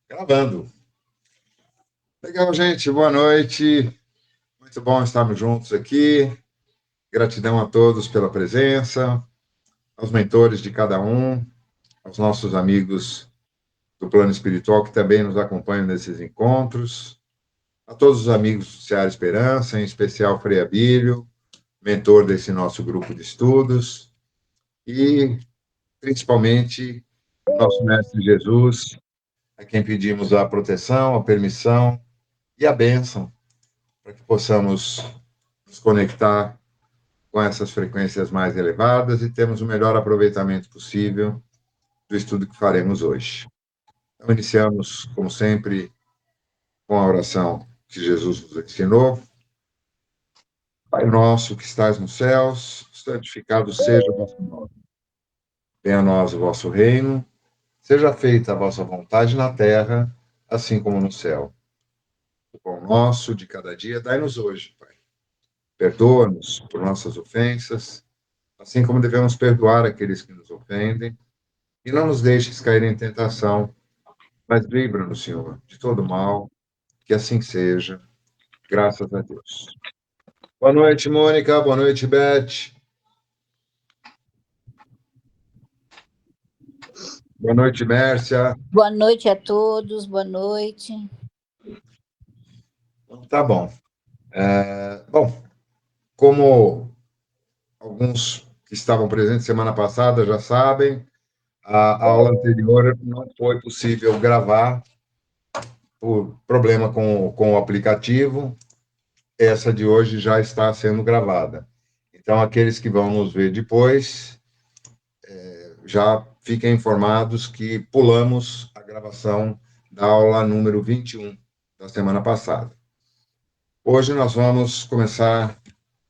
Gravando. Legal, gente. Boa noite. Muito bom estarmos juntos aqui. Gratidão a todos pela presença, aos mentores de cada um, aos nossos amigos do plano espiritual que também nos acompanham nesses encontros, a todos os amigos do Seara Esperança, em especial Frei Abílio, mentor desse nosso grupo de estudos, e principalmente nosso Mestre Jesus, a quem pedimos a proteção, a permissão e a bênção para que possamos nos conectar com essas frequências mais elevadas e termos o melhor aproveitamento possível do estudo que faremos hoje. Então, iniciamos, como sempre, com a oração que Jesus nos ensinou. Pai nosso que estás nos céus, santificado seja o vosso nome. Venha a nós o vosso reino, seja feita a vossa vontade na terra, assim como no céu. O pão nosso de cada dia dai-nos hoje, Pai. Perdoa-nos por nossas ofensas, assim como devemos perdoar aqueles que nos ofendem, e não nos deixes cair em tentação, mas livra-nos, Senhor, de todo mal, que assim seja, graças a Deus. Boa noite, Mônica, boa noite, Beth. Boa noite, Mércia. Boa noite a todos, boa noite. Tá bom. Bom, como alguns que estavam presentes semana passada já sabem, a aula anterior não foi possível gravar por problema com o aplicativo. Essa de hoje já está sendo gravada. Então, aqueles que vão nos ver depois, já fiquem informados que pulamos a gravação da aula número 21 da semana passada. Hoje nós vamos começar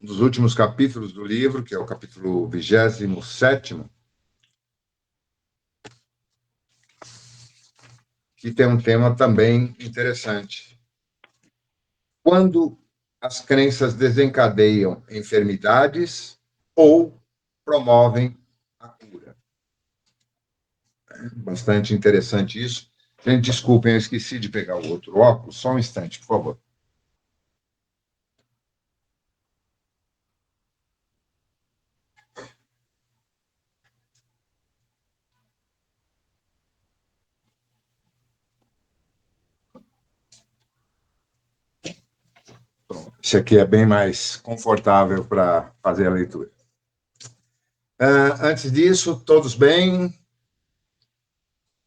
dos últimos capítulos do livro, que é o capítulo 27º, que tem um tema também interessante. Quando as crenças desencadeiam enfermidades ou promovem a cura. Bastante interessante isso. Gente, desculpem, eu esqueci de pegar o outro óculos. Só um instante, por favor. Esse aqui é bem mais confortável para fazer a leitura. Antes disso, todos bem?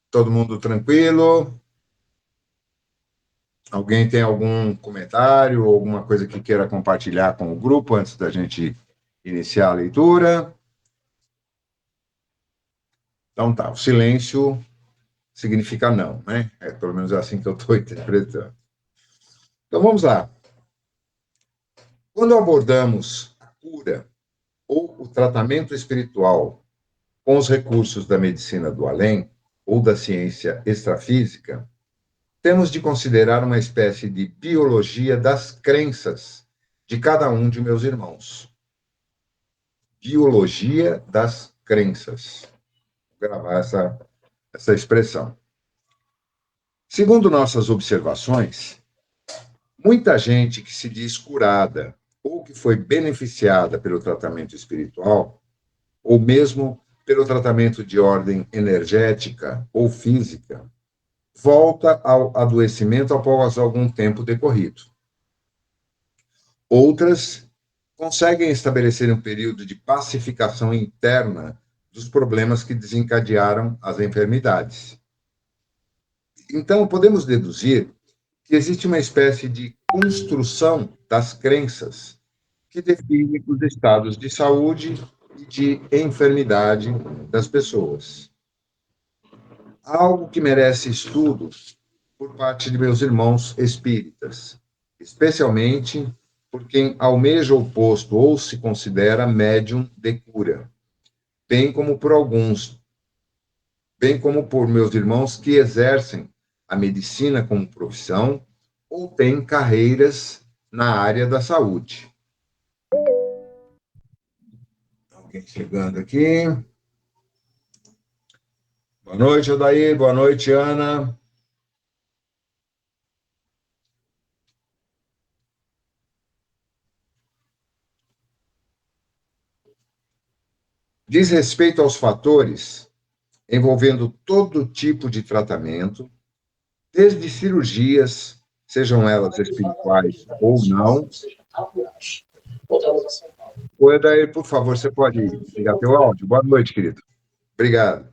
Todo mundo tranquilo? Alguém tem algum comentário ou alguma coisa que queira compartilhar com o grupo antes da gente iniciar a leitura? Então tá, o silêncio significa não, né? Pelo menos é assim que eu estou interpretando. Então vamos lá. Quando abordamos a cura ou o tratamento espiritual com os recursos da medicina do além ou da ciência extrafísica, temos de considerar uma espécie de biologia das crenças de cada um de meus irmãos. Biologia das crenças. Vou gravar essa expressão. Segundo nossas observações, muita gente que se diz curada ou que foi beneficiada pelo tratamento espiritual, ou mesmo pelo tratamento de ordem energética ou física, volta ao adoecimento após algum tempo decorrido. Outras conseguem estabelecer um período de pacificação interna dos problemas que desencadearam as enfermidades. Então, podemos deduzir que existe uma espécie de construção das crenças que define os estados de saúde e de enfermidade das pessoas. Algo que merece estudo por parte de meus irmãos espíritas, especialmente por quem almeja o posto ou se considera médium de cura, bem como por meus irmãos que exercem a medicina como profissão ou têm carreiras na área da saúde. Alguém chegando aqui. Boa noite, Odair. Boa noite, Ana. Diz respeito aos fatores envolvendo todo tipo de tratamento, desde cirurgias, sejam elas espirituais ou não. Oi, Adair, por favor, você pode ligar teu áudio? Boa noite, querido. Obrigado.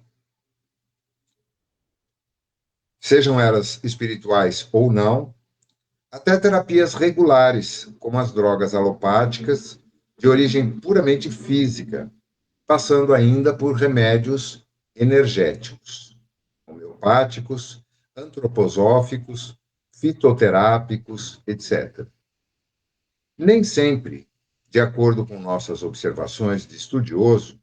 Sejam elas espirituais ou não, até terapias regulares, como as drogas alopáticas, de origem puramente física, passando ainda por remédios energéticos, homeopáticos, antroposóficos, fitoterápicos, etc. Nem sempre, de acordo com nossas observações de estudioso,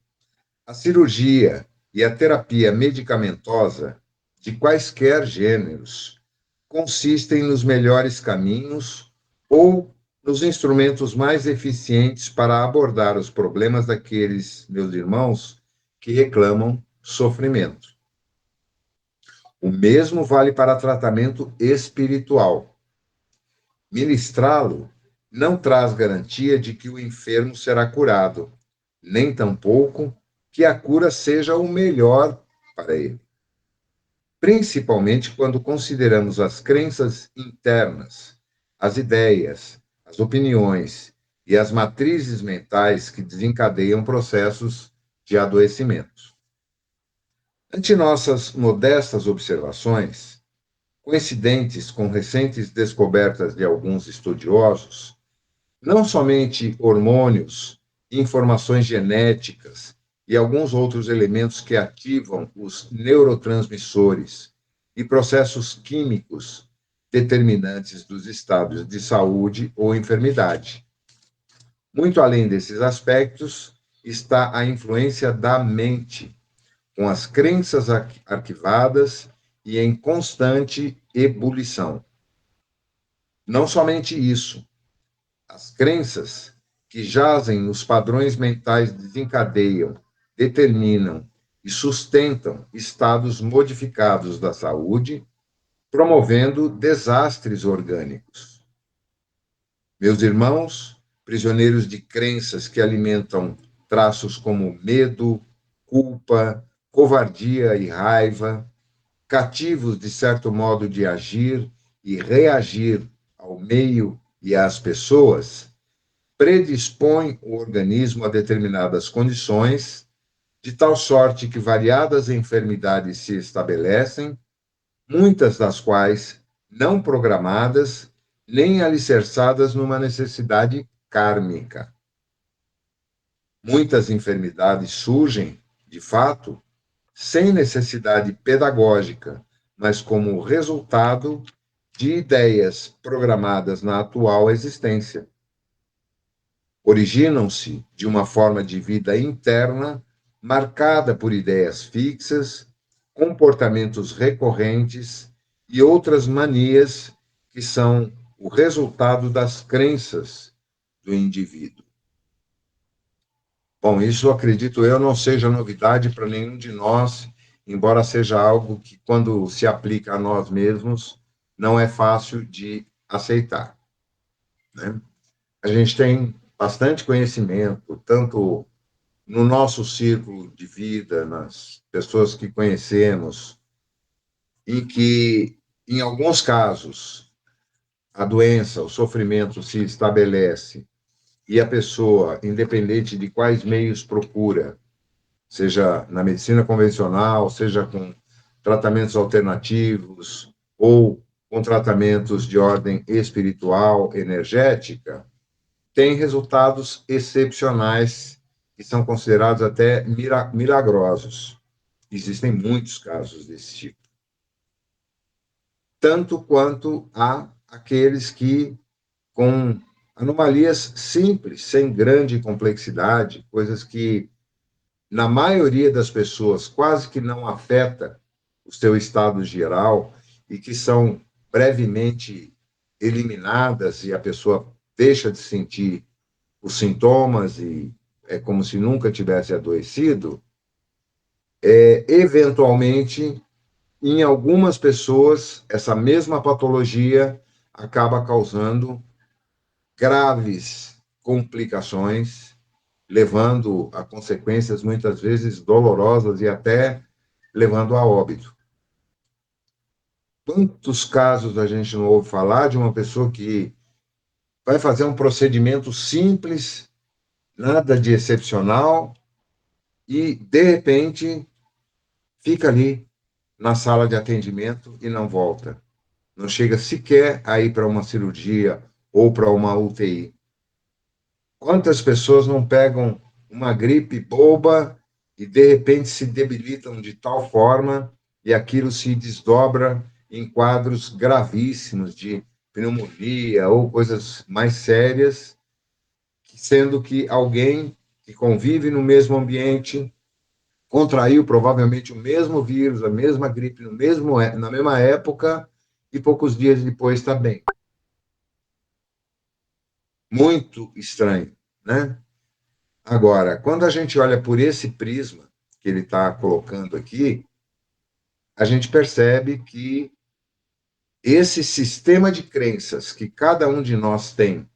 a cirurgia e a terapia medicamentosa de quaisquer gêneros consistem nos melhores caminhos ou nos instrumentos mais eficientes para abordar os problemas daqueles meus irmãos que reclamam sofrimento. O mesmo vale para tratamento espiritual. Ministrá-lo não traz garantia de que o enfermo será curado, nem tampouco que a cura seja o melhor para ele. Principalmente quando consideramos as crenças internas, as ideias, as opiniões e as matrizes mentais que desencadeiam processos de adoecimento. Ante nossas modestas observações, coincidentes com recentes descobertas de alguns estudiosos, não somente hormônios, informações genéticas e alguns outros elementos que ativam os neurotransmissores e processos químicos determinantes dos estados de saúde ou enfermidade. Muito além desses aspectos está a influência da mente, com as crenças arquivadas e em constante ebulição. Não somente isso, as crenças que jazem nos padrões mentais desencadeiam, determinam e sustentam estados modificados da saúde, promovendo desastres orgânicos. Meus irmãos, prisioneiros de crenças que alimentam traços como medo, culpa, covardia e raiva, cativos de certo modo de agir e reagir ao meio e às pessoas, predispõe o organismo a determinadas condições, de tal sorte que variadas enfermidades se estabelecem, muitas das quais não programadas nem alicerçadas numa necessidade kármica. Muitas enfermidades surgem, de fato, sem necessidade pedagógica, mas como resultado de ideias programadas na atual existência. Originam-se de uma forma de vida interna marcada por ideias fixas, comportamentos recorrentes e outras manias que são o resultado das crenças do indivíduo. Bom, isso, acredito eu, não seja novidade para nenhum de nós, embora seja algo que, quando se aplica a nós mesmos, não é fácil de aceitar, né? A gente tem bastante conhecimento, tanto no nosso círculo de vida, nas pessoas que conhecemos, em que, em alguns casos, a doença, o sofrimento se estabelece e a pessoa, independente de quais meios procura, seja na medicina convencional, seja com tratamentos alternativos ou com tratamentos de ordem espiritual, energética, tem resultados excepcionais que são considerados até milagrosos. Existem muitos casos desse tipo. Tanto quanto há aqueles que, com anomalias simples, sem grande complexidade, coisas que, na maioria das pessoas, quase que não afeta o seu estado geral e que são brevemente eliminadas e a pessoa deixa de sentir os sintomas e é como se nunca tivesse adoecido, eventualmente, em algumas pessoas, essa mesma patologia acaba causando graves complicações levando a consequências muitas vezes dolorosas e até levando a óbito. Quantos casos a gente não ouve falar de uma pessoa que vai fazer um procedimento simples, nada de excepcional, e, de repente, fica ali na sala de atendimento e não volta. Não chega sequer a ir para uma cirurgia ou para uma UTI. Quantas pessoas não pegam uma gripe boba e, de repente, se debilitam de tal forma e aquilo se desdobra em quadros gravíssimos de pneumonia ou coisas mais sérias, sendo que alguém que convive no mesmo ambiente contraiu provavelmente o mesmo vírus, a mesma gripe na mesma época e poucos dias depois está bem. Muito estranho, né? Agora, quando a gente olha por esse prisma que ele está colocando aqui, a gente percebe que esse sistema de crenças que cada um de nós tem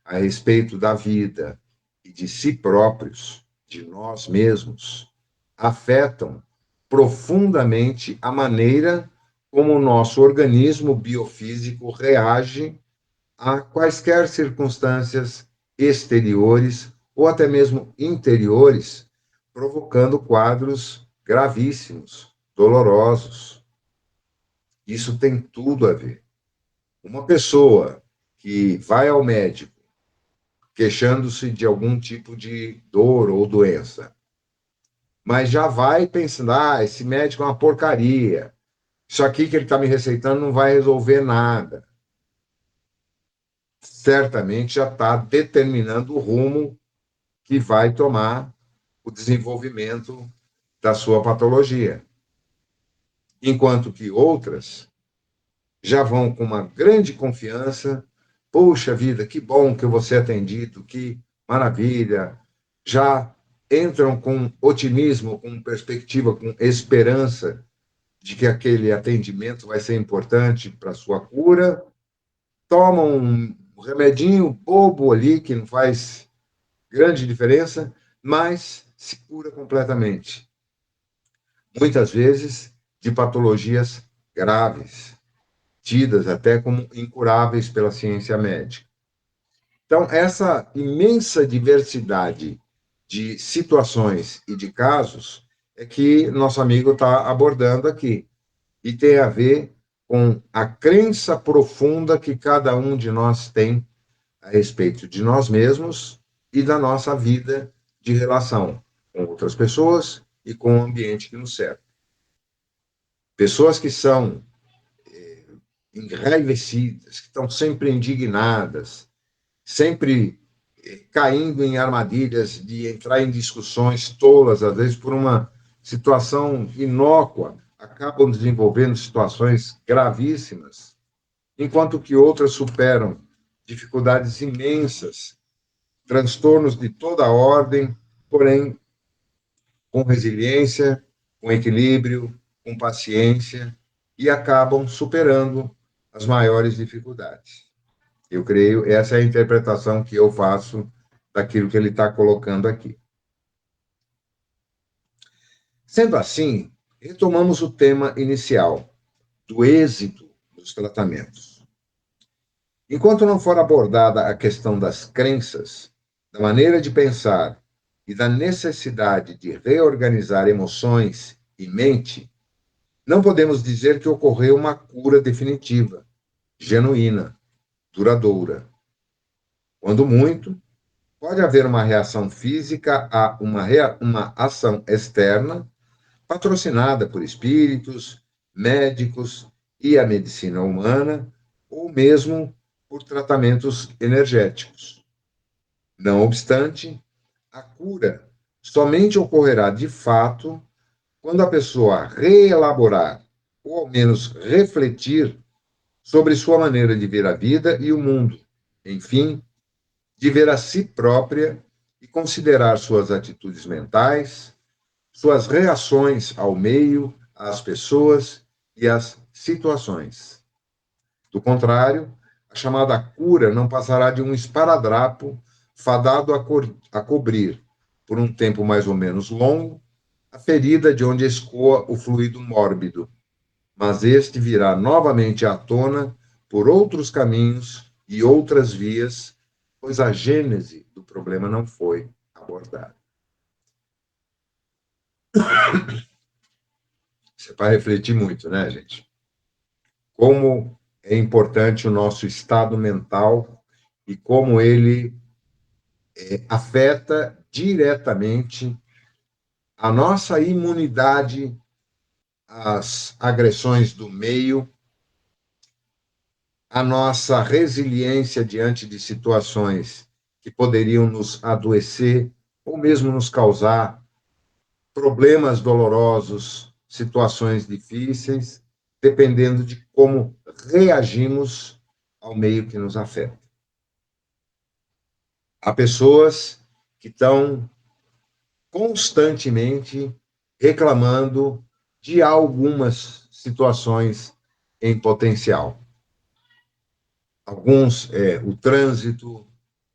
a respeito da vida e de si próprios, de nós mesmos, afetam profundamente a maneira como o nosso organismo biofísico reage a quaisquer circunstâncias exteriores ou até mesmo interiores, provocando quadros gravíssimos, dolorosos. Isso tem tudo a ver. Uma pessoa que vai ao médico queixando-se de algum tipo de dor ou doença, mas já vai pensando, esse médico é uma porcaria, isso aqui que ele está me receitando não vai resolver nada. Certamente já está determinando o rumo que vai tomar o desenvolvimento da sua patologia. Enquanto que outras já vão com uma grande confiança, puxa vida, que bom que eu vou ser atendido, que maravilha, já entram com otimismo, com perspectiva, com esperança de que aquele atendimento vai ser importante para a sua cura, tomam um remedinho bobo ali, que não faz grande diferença, mas se cura completamente. Muitas vezes de patologias graves, tidas até como incuráveis pela ciência médica. Então, essa imensa diversidade de situações e de casos é que nosso amigo está abordando aqui. E tem a ver com a crença profunda que cada um de nós tem a respeito de nós mesmos e da nossa vida de relação com outras pessoas e com o ambiente que nos cerca. Pessoas que são enraivecidas, que estão sempre indignadas, sempre caindo em armadilhas de entrar em discussões tolas, às vezes por uma situação inócua, acabam desenvolvendo situações gravíssimas, enquanto que outras superam dificuldades imensas, transtornos de toda a ordem, porém com resiliência, com equilíbrio, com paciência, e acabam superando as maiores dificuldades. Eu creio, essa é a interpretação que eu faço daquilo que ele está colocando aqui. Sendo assim, retomamos o tema inicial, do êxito dos tratamentos. Enquanto não for abordada a questão das crenças, da maneira de pensar e da necessidade de reorganizar emoções e mente, não podemos dizer que ocorreu uma cura definitiva, genuína, duradoura. Quando muito, pode haver uma reação física a uma ação externa, patrocinada por espíritos, médicos e a medicina humana, ou mesmo por tratamentos energéticos. Não obstante, a cura somente ocorrerá de fato quando a pessoa reelaborar, ou ao menos refletir, sobre sua maneira de ver a vida e o mundo, enfim, de ver a si própria e considerar suas atitudes mentais, suas reações ao meio, às pessoas e às situações. Do contrário, a chamada cura não passará de um esparadrapo fadado a cobrir por um tempo mais ou menos longo, a ferida de onde escoa o fluido mórbido, mas este virá novamente à tona por outros caminhos e outras vias, pois a gênese do problema não foi abordada. Isso é para refletir muito, né, gente? Como é importante o nosso estado mental e como ele afeta diretamente a nossa imunidade às agressões do meio, a nossa resiliência diante de situações que poderiam nos adoecer ou mesmo nos causar problemas dolorosos, situações difíceis, dependendo de como reagimos ao meio que nos afeta. Há pessoas que estão constantemente reclamando de algumas situações em potencial. Alguns é o trânsito,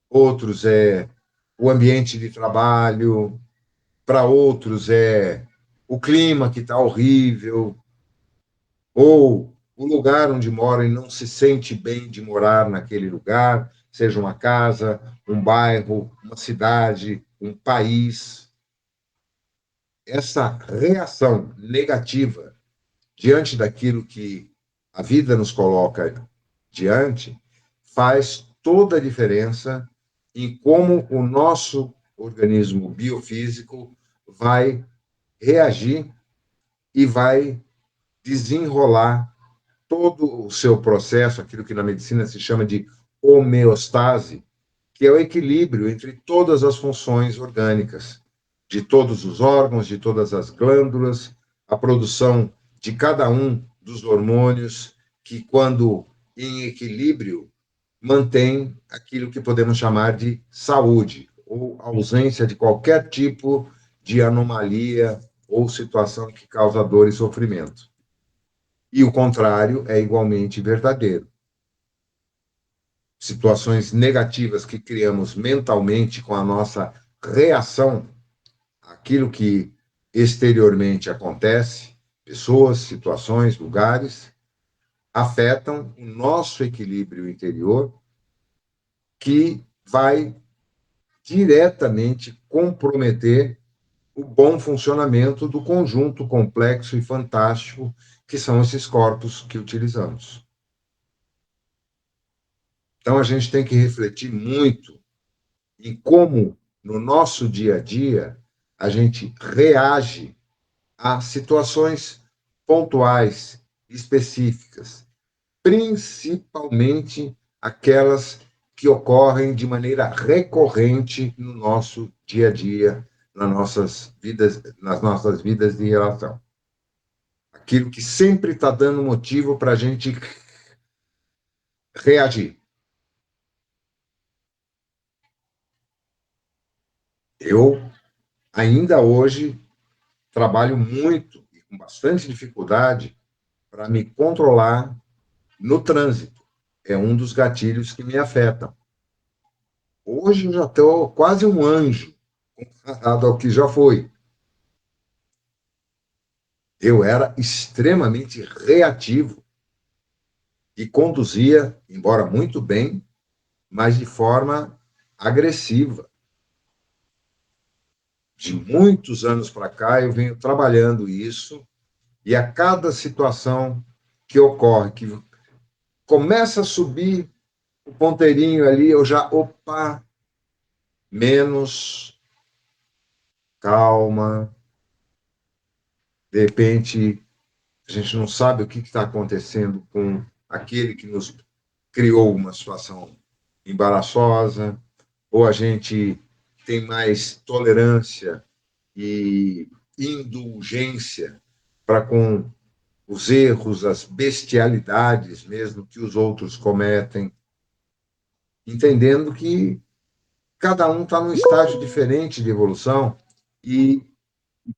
outros é o ambiente de trabalho, para outros é o clima que está horrível, ou o lugar onde mora e não se sente bem de morar naquele lugar, seja uma casa, um bairro, uma cidade, um país. Essa reação negativa diante daquilo que a vida nos coloca diante faz toda a diferença em como o nosso organismo biofísico vai reagir e vai desenrolar todo o seu processo, aquilo que na medicina se chama de homeostase, que é o equilíbrio entre todas as funções orgânicas, de todos os órgãos, de todas as glândulas, a produção de cada um dos hormônios que, quando em equilíbrio, mantém aquilo que podemos chamar de saúde, ou ausência de qualquer tipo de anomalia ou situação que causa dor e sofrimento. E o contrário é igualmente verdadeiro. Situações negativas que criamos mentalmente com a nossa reação àquilo que exteriormente acontece, pessoas, situações, lugares, afetam o nosso equilíbrio interior, que vai diretamente comprometer o bom funcionamento do conjunto complexo e fantástico que são esses corpos que utilizamos. Então, a gente tem que refletir muito em como, no nosso dia a dia, a gente reage a situações pontuais, específicas, principalmente aquelas que ocorrem de maneira recorrente no nosso dia a dia, nas nossas vidas de relação. Aquilo que sempre está dando motivo para a gente reagir. Eu, ainda hoje, trabalho muito e com bastante dificuldade para me controlar no trânsito. É um dos gatilhos que me afetam. Hoje eu já estou quase um anjo, comparado ao que já foi. Eu era extremamente reativo e conduzia, embora muito bem, mas de forma agressiva. De muitos anos para cá, eu venho trabalhando isso, e a cada situação que ocorre, que começa a subir o ponteirinho ali, eu já, opa, menos, calma. De repente, a gente não sabe o que está acontecendo com aquele que nos criou uma situação embaraçosa, ou a gente tem mais tolerância e indulgência para com os erros, as bestialidades mesmo que os outros cometem, entendendo que cada um está num estágio diferente de evolução e,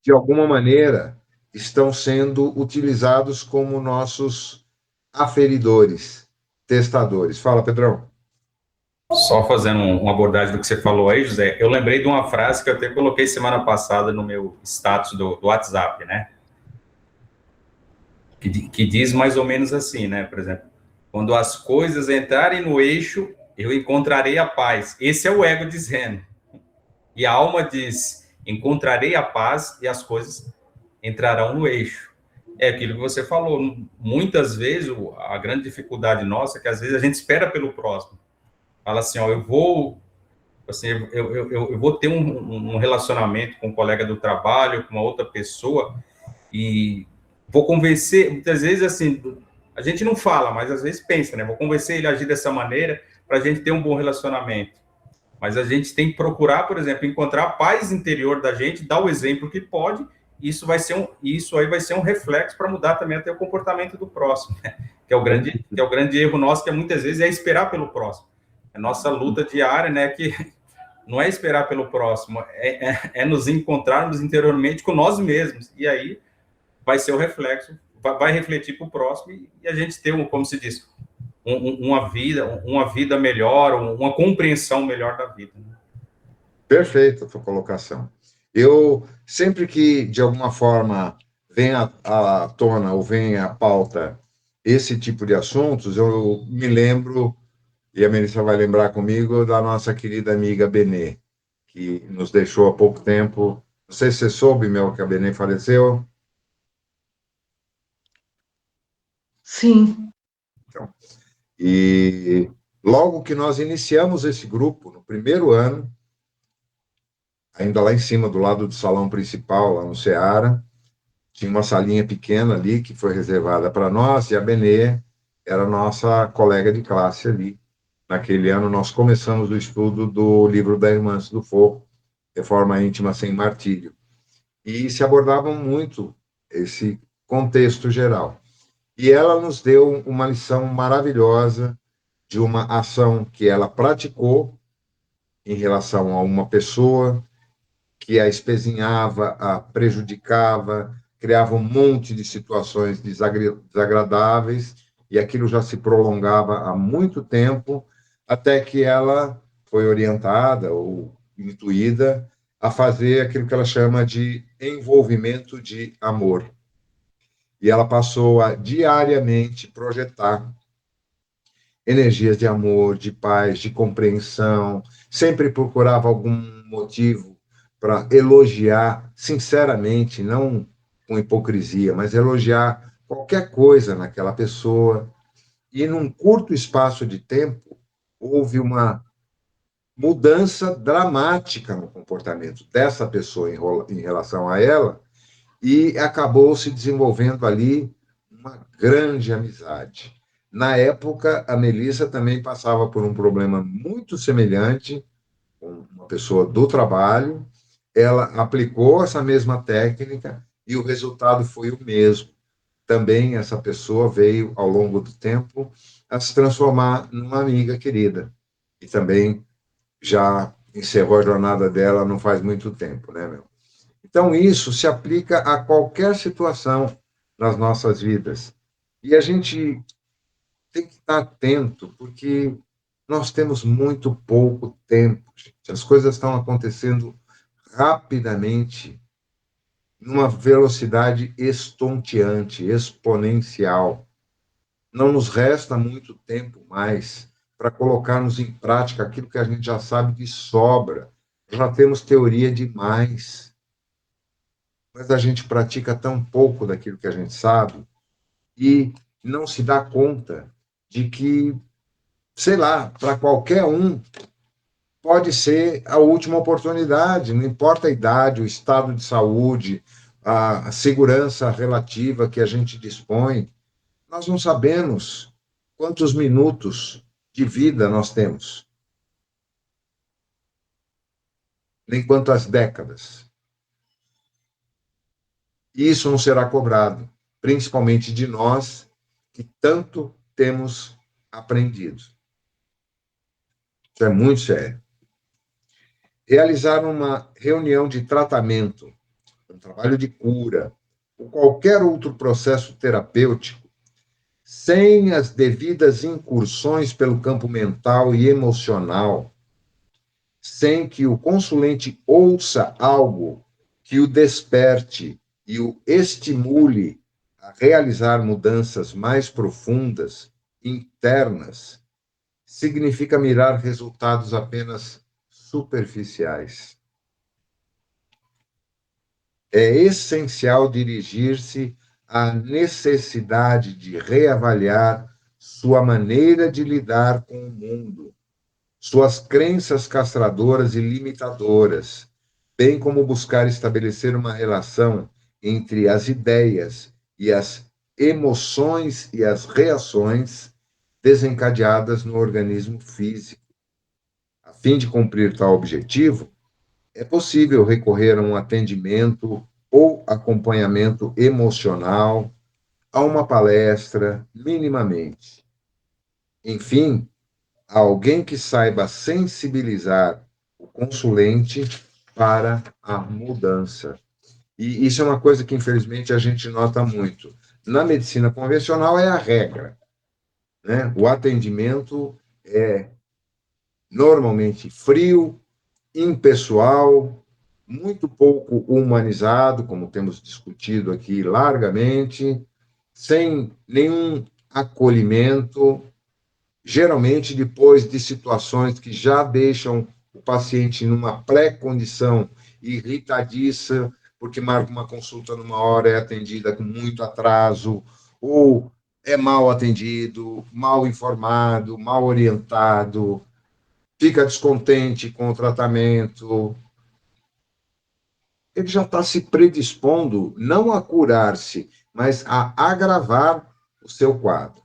de alguma maneira, estão sendo utilizados como nossos aferidores, testadores. Fala, Pedrão. Só fazendo uma abordagem do que você falou aí, José, eu lembrei de uma frase que eu até coloquei semana passada no meu status do WhatsApp, né? Que diz mais ou menos assim, né? Por exemplo, quando as coisas entrarem no eixo, eu encontrarei a paz. Esse é o ego dizendo. E a alma diz: encontrarei a paz e as coisas entrarão no eixo. É aquilo que você falou. Muitas vezes, a grande dificuldade nossa é que às vezes a gente espera pelo próximo. Fala assim, ó, eu vou assim, eu vou ter um relacionamento com um colega do trabalho, com uma outra pessoa, e vou convencer, muitas vezes, assim, a gente não fala, mas às vezes pensa, né? Vou convencer ele a agir dessa maneira para a gente ter um bom relacionamento. Mas a gente tem que procurar, por exemplo, encontrar a paz interior da gente, dar o exemplo que pode, isso aí vai ser um reflexo para mudar também até o comportamento do próximo, né? Que é o grande erro nosso, que muitas vezes é esperar pelo próximo. É nossa luta diária, né? Que não é esperar pelo próximo, é nos encontrarmos interiormente com nós mesmos. E aí vai ser o reflexo, vai refletir para o próximo e a gente ter, como se diz, uma vida melhor, uma compreensão melhor da vida. Né? Perfeita a tua colocação. Eu, sempre que, de alguma forma, vem à tona ou vem à pauta esse tipo de assuntos, eu me lembro, e a Melissa vai lembrar comigo, da nossa querida amiga Benê, que nos deixou há pouco tempo. Não sei se você soube, meu, que a Benê faleceu. Sim. Então, e logo que nós iniciamos esse grupo, no primeiro ano, ainda lá em cima, do lado do salão principal, lá no Ceará, tinha uma salinha pequena ali que foi reservada para nós, e a Benê era nossa colega de classe ali. Naquele ano, nós começamos o estudo do livro da Irmã do Fogo, Reforma Íntima Sem Martírio. E se abordavam muito esse contexto geral. E ela nos deu uma lição maravilhosa de uma ação que ela praticou em relação a uma pessoa que a espezinhava, a prejudicava, criava um monte de situações desagradáveis, e aquilo já se prolongava há muito tempo, até que ela foi orientada ou intuída a fazer aquilo que ela chama de envolvimento de amor. E ela passou a diariamente projetar energias de amor, de paz, de compreensão, sempre procurava algum motivo para elogiar sinceramente, não com hipocrisia, mas elogiar qualquer coisa naquela pessoa. E num curto espaço de tempo, houve uma mudança dramática no comportamento dessa pessoa em relação a ela, e acabou se desenvolvendo ali uma grande amizade. Na época, a Melissa também passava por um problema muito semelhante, com uma pessoa do trabalho. Ela aplicou essa mesma técnica e o resultado foi o mesmo. Também essa pessoa veio, ao longo do tempo, a se transformar numa amiga querida. E também já encerrou a jornada dela não faz muito tempo, né, meu? Então, isso se aplica a qualquer situação nas nossas vidas. E a gente tem que estar atento, porque nós temos muito pouco tempo, gente. As coisas estão acontecendo rapidamente, numa velocidade estonteante, exponencial. Não nos resta muito tempo mais para colocarmos em prática aquilo que a gente já sabe de sobra. Já temos teoria demais, mas a gente pratica tão pouco daquilo que a gente sabe e não se dá conta de que, sei lá, para qualquer um pode ser a última oportunidade, não importa a idade, o estado de saúde, a segurança relativa que a gente dispõe, nós não sabemos quantos minutos de vida nós temos, nem quantas décadas. E isso não será cobrado, principalmente de nós que tanto temos aprendido. Isso é muito sério. Realizar uma reunião de tratamento, um trabalho de cura, ou qualquer outro processo terapêutico, sem as devidas incursões pelo campo mental e emocional, sem que o consulente ouça algo que o desperte e o estimule a realizar mudanças mais profundas, internas, significa mirar resultados apenas superficiais. É essencial dirigir-se à necessidade de reavaliar sua maneira de lidar com o mundo, suas crenças castradoras e limitadoras, bem como buscar estabelecer uma relação entre as ideias e as emoções e as reações desencadeadas no organismo físico. A fim de cumprir tal objetivo, é possível recorrer a um atendimento ou acompanhamento emocional, a uma palestra, minimamente. Enfim, a alguém que saiba sensibilizar o consulente para a mudança. E isso é uma coisa que, infelizmente, a gente nota muito. Na medicina convencional é a regra, né? O atendimento é normalmente frio, impessoal, muito pouco humanizado, como temos discutido aqui largamente, sem nenhum acolhimento, geralmente depois de situações que já deixam o paciente numa pré-condição irritadiça, porque marca uma consulta numa hora, é atendida com muito atraso, ou é mal atendido, mal informado, mal orientado, fica descontente com o tratamento. Ele já está se predispondo não a curar-se, mas a agravar o seu quadro.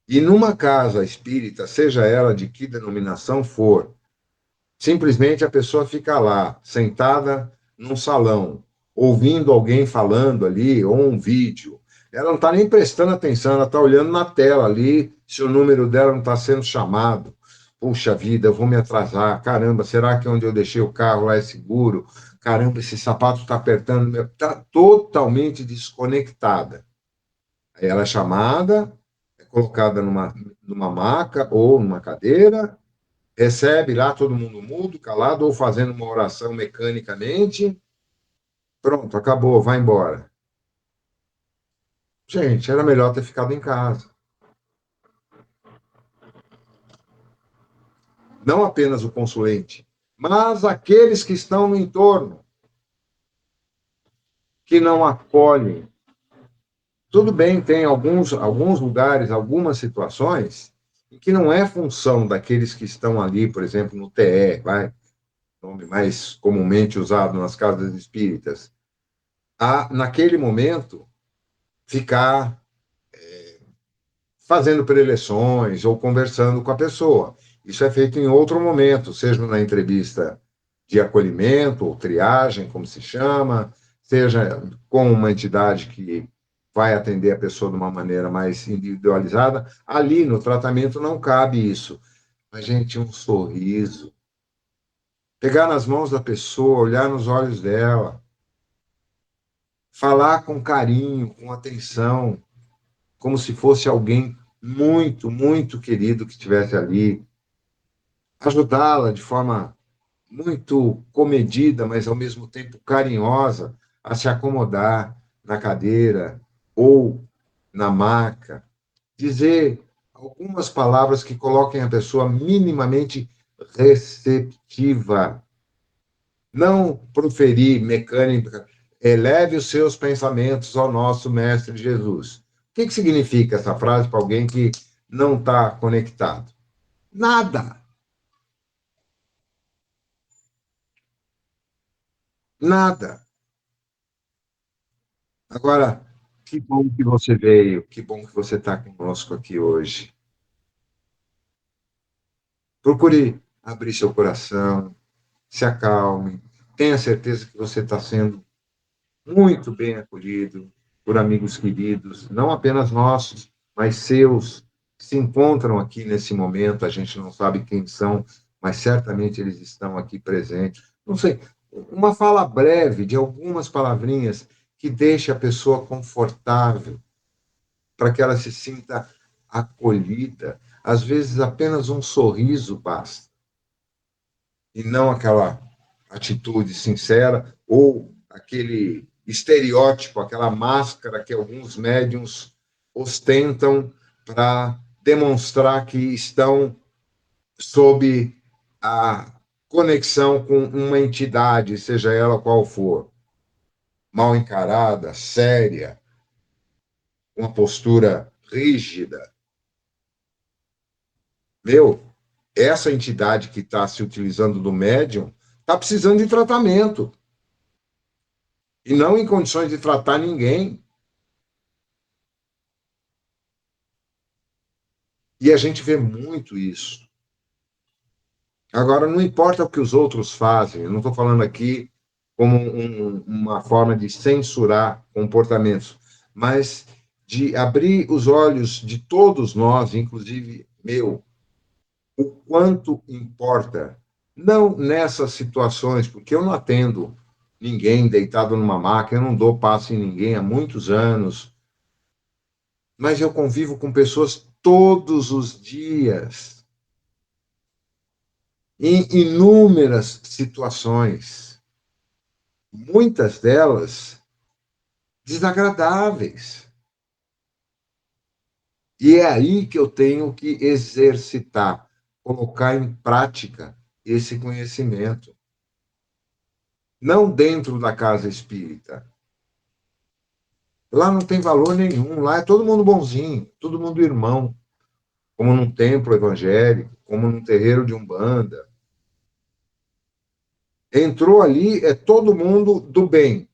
E numa casa espírita, seja ela de que denominação for, simplesmente a pessoa fica lá, sentada num salão, ouvindo alguém falando ali, ou um vídeo. Ela não está nem prestando atenção, ela está olhando na tela ali, se o número dela não está sendo chamado. Puxa vida, eu vou me atrasar. Caramba, será que onde eu deixei o carro lá é seguro? Caramba, esse sapato está apertando. Está totalmente desconectada. Aí ela é chamada, é colocada numa maca ou numa cadeira, recebe lá todo mundo mudo, calado, ou fazendo uma oração mecanicamente. Pronto, acabou, vai embora. Gente, era melhor ter ficado em casa. Não apenas o consulente, mas aqueles que estão no entorno, que não acolhem. Tudo bem, tem alguns lugares, algumas situações, em que não é função daqueles que estão ali, por exemplo, no TE, nome mais comumente usado nas casas espíritas, naquele momento, ficar fazendo preleções ou conversando com a pessoa. Isso é feito em outro momento, seja na entrevista de acolhimento ou triagem, como se chama, seja com uma entidade que vai atender a pessoa de uma maneira mais individualizada. Ali, no tratamento, não cabe isso. Mas, gente, um sorriso, pegar nas mãos da pessoa, olhar nos olhos dela, falar com carinho, com atenção, como se fosse alguém muito, muito querido que estivesse ali, ajudá-la de forma muito comedida, mas ao mesmo tempo carinhosa, a se acomodar na cadeira ou na maca, dizer algumas palavras que coloquem a pessoa minimamente receptiva, não proferir mecânica, eleve os seus pensamentos ao nosso Mestre Jesus. O que significa essa frase para alguém que não está conectado? Nada. Nada. Agora, que bom que você veio, que bom que você está conosco aqui hoje. Procure abrir seu coração, se acalme, tenha certeza que você está sendo muito bem acolhido por amigos queridos, não apenas nossos, mas seus, que se encontram aqui nesse momento. A gente não sabe quem são, mas certamente eles estão aqui presentes. Não sei, uma fala breve de algumas palavrinhas que deixe a pessoa confortável para que ela se sinta acolhida. Às vezes, apenas um sorriso basta. E não aquela atitude sincera ou aquele estereótipo, aquela máscara que alguns médiums ostentam para demonstrar que estão sob a conexão com uma entidade, seja ela qual for, mal encarada, séria, uma postura rígida. Essa entidade que está se utilizando do médium está precisando de tratamento e não em condições de tratar ninguém. E a gente vê muito isso. Agora, não importa o que os outros fazem, eu não estou falando aqui como uma forma de censurar comportamentos, mas de abrir os olhos de todos nós, inclusive o quanto importa, não nessas situações, porque eu não atendo ninguém deitado numa maca, eu não dou passe em ninguém há muitos anos, mas eu convivo com pessoas todos os dias, em inúmeras situações, muitas delas desagradáveis. E é aí que eu tenho que exercitar, colocar em prática esse conhecimento. Não dentro da casa espírita. Lá não tem valor nenhum, lá é todo mundo bonzinho, todo mundo irmão, como num templo evangélico, como num terreiro de Umbanda. Entrou ali, é todo mundo do bem.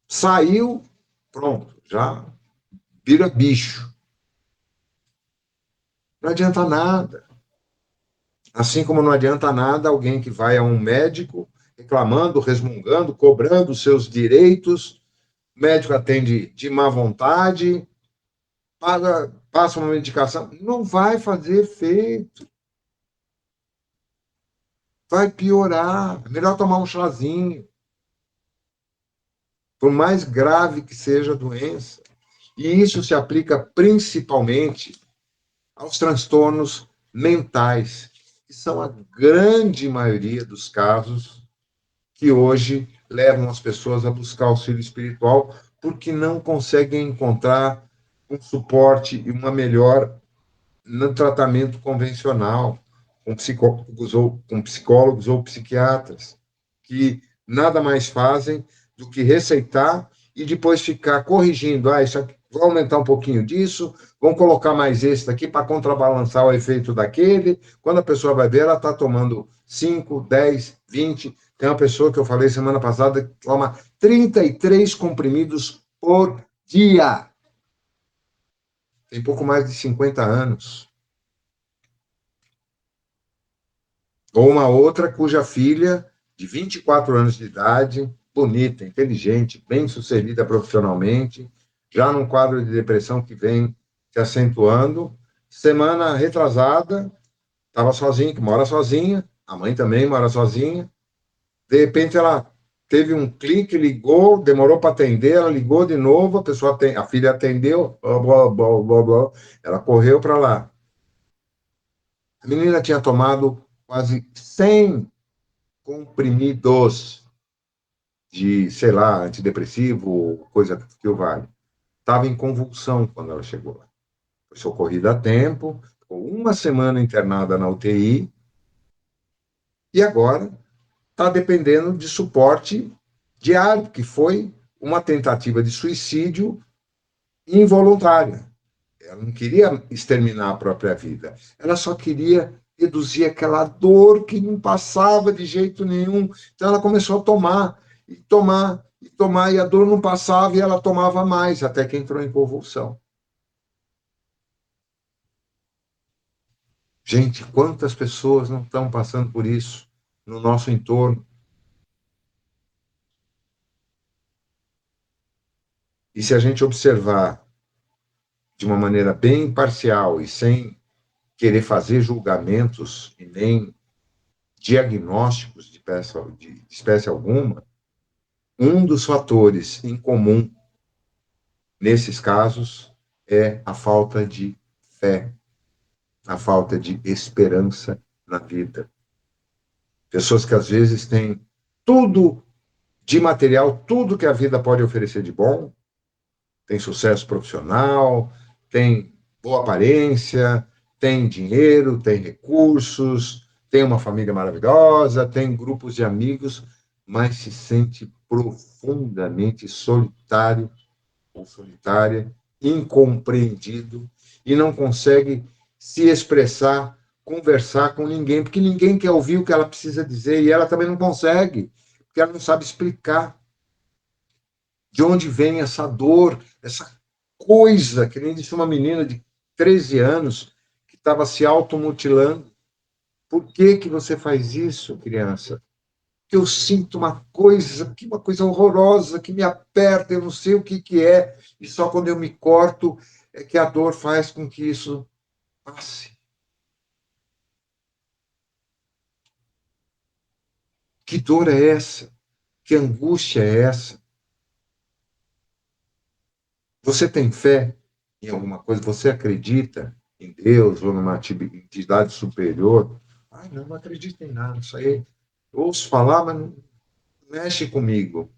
Saiu, pronto, já vira bicho. Não adianta nada. Assim como não adianta nada alguém que vai a um médico reclamando, resmungando, cobrando os seus direitos, o médico atende de má vontade, passa uma medicação, não vai fazer efeito. Vai piorar. É melhor tomar um chazinho. Por mais grave que seja a doença. E isso se aplica principalmente aos transtornos mentais, que são a grande maioria dos casos que hoje levam as pessoas a buscar auxílio espiritual porque não conseguem encontrar um suporte e uma melhora no tratamento convencional, com psicólogos ou psiquiatras, que nada mais fazem do que receitar e depois ficar corrigindo. Isso aqui, vou aumentar um pouquinho disso, vamos colocar mais esse daqui para contrabalançar o efeito daquele. Quando a pessoa vai ver, ela está tomando 5, 10, 20. Tem uma pessoa que eu falei semana passada que toma 33 comprimidos por dia. Tem pouco mais de 50 anos. Ou uma outra cuja filha, de 24 anos de idade, bonita, inteligente, bem-sucedida profissionalmente, já num quadro de depressão que vem se acentuando, semana retrasada, estava sozinha, que mora sozinha, a mãe também mora sozinha, de repente ela teve um clique, ligou, demorou para atender, ela ligou de novo, a filha atendeu, blá, blá, blá, blá, blá, ela correu para lá. A menina tinha tomado quase 100 comprimidos de, sei lá, antidepressivo, coisa que o vale. Estava em convulsão quando ela chegou lá. Foi socorrida a tempo, ficou uma semana internada na UTI e agora está dependendo de suporte diário, que foi uma tentativa de suicídio involuntária. Ela não queria exterminar a própria vida, ela só queria reduzir aquela dor que não passava de jeito nenhum. Então ela começou a tomar, e tomar, e tomar, e a dor não passava, e ela tomava mais, até que entrou em convulsão. Gente, quantas pessoas não estão passando por isso no nosso entorno? E se a gente observar de uma maneira bem imparcial e sem querer fazer julgamentos e nem diagnósticos de espécie alguma, um dos fatores em comum nesses casos, é a falta de fé, a falta de esperança na vida. Pessoas que às vezes têm tudo de material, tudo que a vida pode oferecer de bom, tem sucesso profissional, tem boa aparência, tem dinheiro, tem recursos, tem uma família maravilhosa, tem grupos de amigos, mas se sente profundamente solitário ou solitária, incompreendido e não consegue se expressar, conversar com ninguém, porque ninguém quer ouvir o que ela precisa dizer e ela também não consegue, porque ela não sabe explicar de onde vem essa dor, essa coisa, que nem disse uma menina de 13 anos que estava se automutilando. Por que que você faz isso, criança? Que eu sinto uma coisa horrorosa, que me aperta, eu não sei o que que é, e só quando eu me corto é que a dor faz com que isso passe. Que dor é essa? Que angústia é essa? Você tem fé em alguma coisa? Você acredita em Deus ou numa entidade superior? Ai, não acredito em nada. Isso aí eu ouço falar, mas não mexe comigo.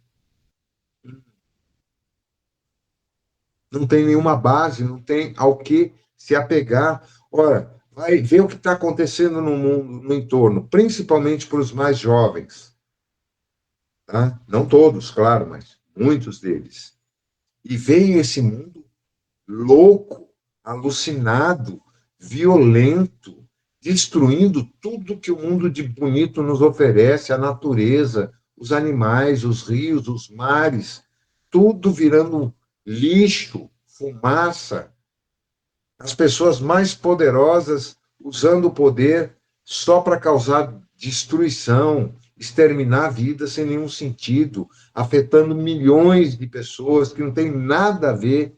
Não tem nenhuma base, não tem ao que se apegar. Ora, vai ver o que está acontecendo no mundo, no entorno, principalmente para os mais jovens. Tá? Não todos, claro, mas muitos deles. E veio esse mundo louco, alucinado, violento, destruindo tudo que o mundo de bonito nos oferece, a natureza, os animais, os rios, os mares, tudo virando lixo, fumaça, as pessoas mais poderosas usando o poder só para causar destruição, exterminar a vida sem nenhum sentido, afetando milhões de pessoas que não tem nada a ver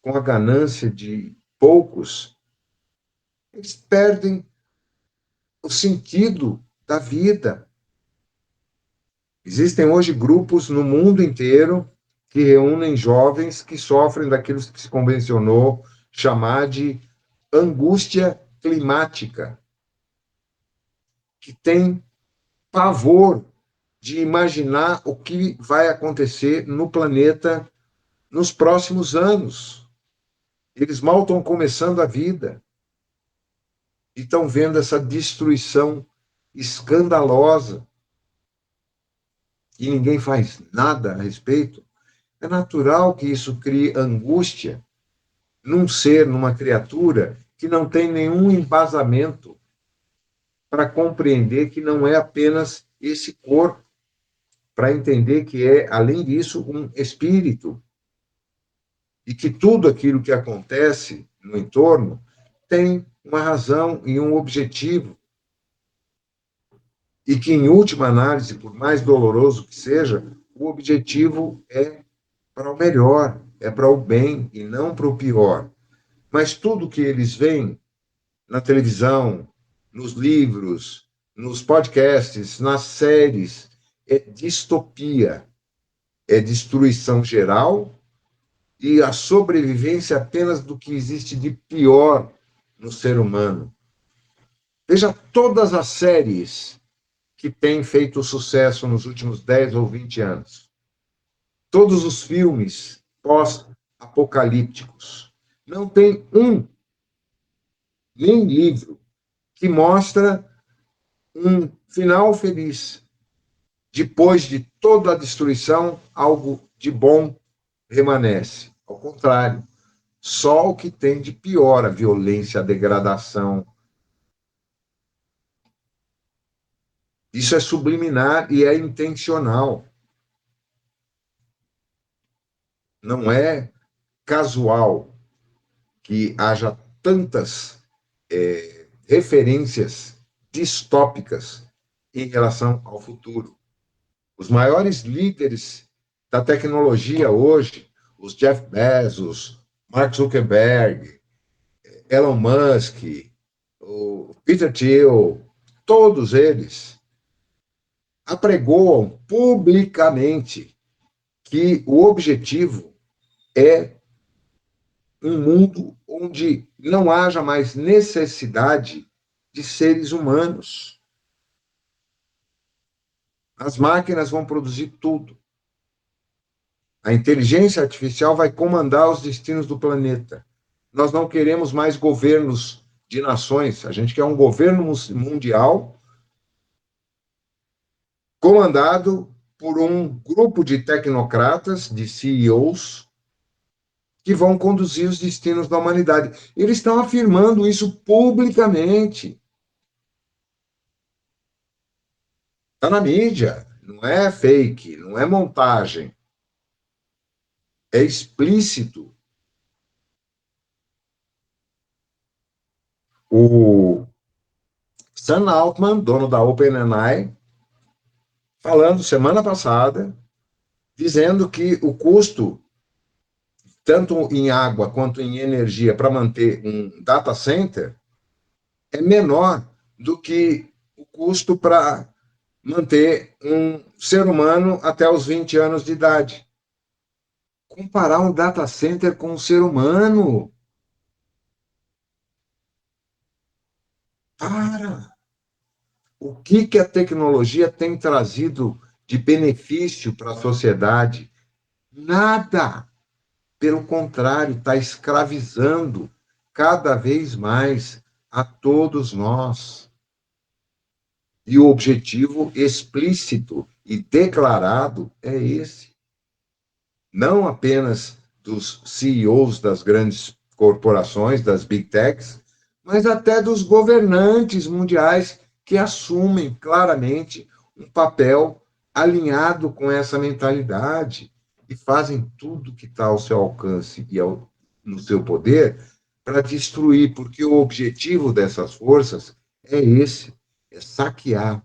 com a ganância de poucos. Eles perdem o sentido da vida. Existem hoje grupos no mundo inteiro que reúnem jovens que sofrem daquilo que se convencionou chamar de angústia climática, que tem pavor de imaginar o que vai acontecer no planeta nos próximos anos. Eles mal estão começando a vida e estão vendo essa destruição escandalosa e ninguém faz nada a respeito. É natural que isso crie angústia num ser, numa criatura que não tem nenhum embasamento para compreender que não é apenas esse corpo, para entender que é, além disso, um espírito. E que tudo aquilo que acontece no entorno tem uma razão e um objetivo. E que, em última análise, por mais doloroso que seja, o objetivo é para o melhor, é para o bem e não para o pior. Mas tudo que eles veem na televisão, nos livros, nos podcasts, nas séries, é distopia, é destruição geral e a sobrevivência apenas do que existe de pior no ser humano. Veja todas as séries que têm feito sucesso nos últimos 10 ou 20 anos. Todos os filmes pós-apocalípticos. Não tem um, nem livro, que mostra um final feliz. Depois de toda a destruição, algo de bom permanece. Ao contrário, só o que tem de pior, a violência, a degradação. Isso é subliminar e é intencional. Não é casual que haja tantas referências distópicas em relação ao futuro. Os maiores líderes da tecnologia hoje, os Jeff Bezos, Mark Zuckerberg, Elon Musk, o Peter Thiel, todos eles apregoam publicamente que o objetivo é um mundo onde não haja mais necessidade de seres humanos. As máquinas vão produzir tudo. A inteligência artificial vai comandar os destinos do planeta. Nós não queremos mais governos de nações, a gente quer um governo mundial comandado por um grupo de tecnocratas, de CEOs, que vão conduzir os destinos da humanidade. Eles estão afirmando isso publicamente. Está na mídia, não é fake, não é montagem. É explícito. O Sam Altman, dono da OpenAI, falando semana passada, dizendo que o custo, tanto em água quanto em energia, para manter um data center, é menor do que o custo para manter um ser humano até os 20 anos de idade. Comparar um data center com um ser humano. Para! O que a tecnologia tem trazido de benefício para a sociedade? Nada. Pelo contrário, está escravizando cada vez mais a todos nós. E o objetivo explícito e declarado é esse. Não apenas dos CEOs das grandes corporações, das big techs, mas até dos governantes mundiais que assumem claramente um papel alinhado com essa mentalidade e fazem tudo que está ao seu alcance e no seu poder para destruir, porque o objetivo dessas forças é esse, é saquear,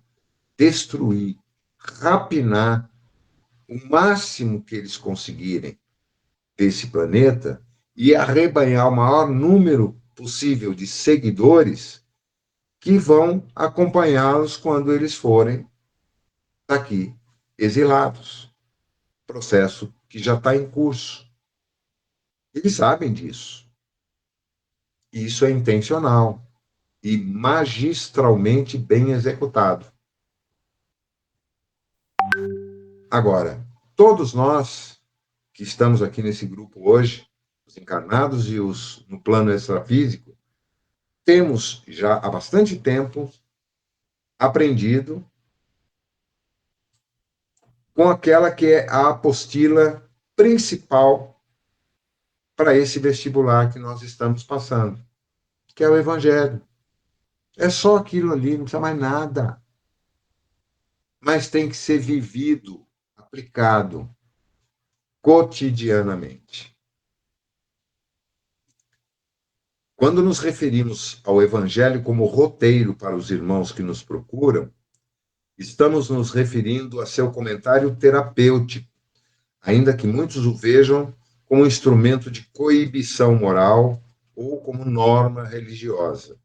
destruir, rapinar o máximo que eles conseguirem desse planeta e arrebanhar o maior número possível de seguidores que vão acompanhá-los quando eles forem daqui exilados. Processo que já está em curso. Eles sabem disso. E isso é intencional e magistralmente bem executado. Agora, todos nós que estamos aqui nesse grupo hoje, os encarnados e os no plano extrafísico, temos já há bastante tempo aprendido com aquela que é a apostila principal para esse vestibular que nós estamos passando, que é o Evangelho. É só aquilo ali, não precisa mais nada. Mas tem que ser vivido, aplicado cotidianamente. Quando nos referimos ao Evangelho como roteiro para os irmãos que nos procuram, estamos nos referindo a seu comentário terapêutico, ainda que muitos o vejam como instrumento de coibição moral ou como norma religiosa.